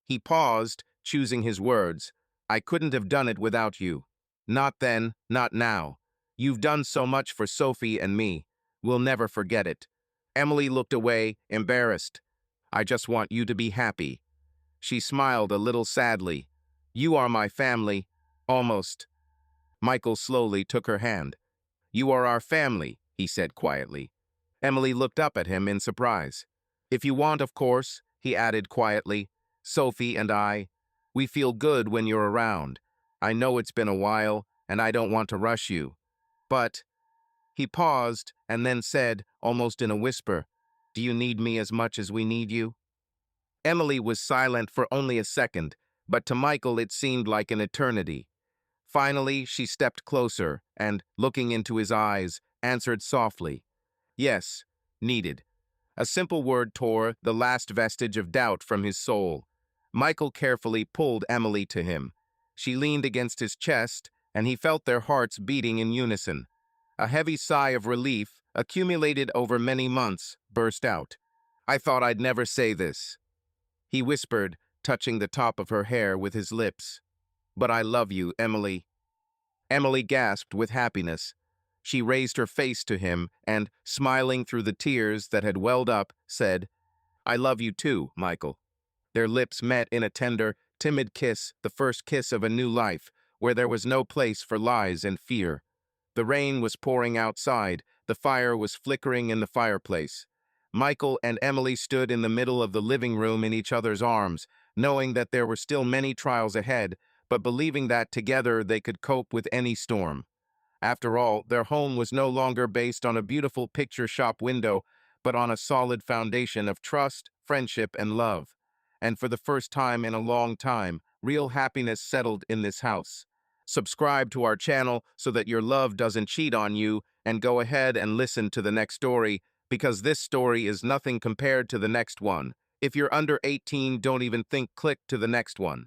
[SPEAKER 1] he paused, choosing his words. I couldn't have done it without you. Not then, not now. You've done so much for Sophie and me. We'll never forget it. Emily looked away, embarrassed. I just want you to be happy. She smiled a little sadly. You are my family. Almost. Michael slowly took her hand. You are our family, he said quietly. Emily looked up at him in surprise. If you want, of course, he added quietly. Sophie and I, we feel good when you're around. I know it's been a while, and I don't want to rush you. But, he paused and then said, almost in a whisper, do you need me as much as we need you? Emily was silent for only a second, but to Michael it seemed like an eternity. Finally, she stepped closer and, looking into his eyes, answered softly, yes, needed. A simple word tore the last vestige of doubt from his soul. Michael carefully pulled Emily to him. She leaned against his chest, and he felt their hearts beating in unison. A heavy sigh of relief, accumulated over many months, burst out. I thought I'd never say this, he whispered, touching the top of her hair with his lips. But I love you, Emily. Emily gasped with happiness. She raised her face to him and, smiling through the tears that had welled up, said, I love you too, Michael. Their lips met in a tender, timid kiss, the first kiss of a new life, where there was no place for lies and fear. The rain was pouring outside, the fire was flickering in the fireplace. Michael and Emily stood in the middle of the living room in each other's arms, knowing that there were still many trials ahead, but believing that together they could cope with any storm. After all, their home was no longer based on a beautiful picture shop window, but on a solid foundation of trust, friendship, and love. And for the first time in a long time, real happiness settled in this house. Subscribe to our channel so that your love doesn't cheat on you, and go ahead and listen to the next story, because this story is nothing compared to the next one. If you're under 18, don't even think click to the next one.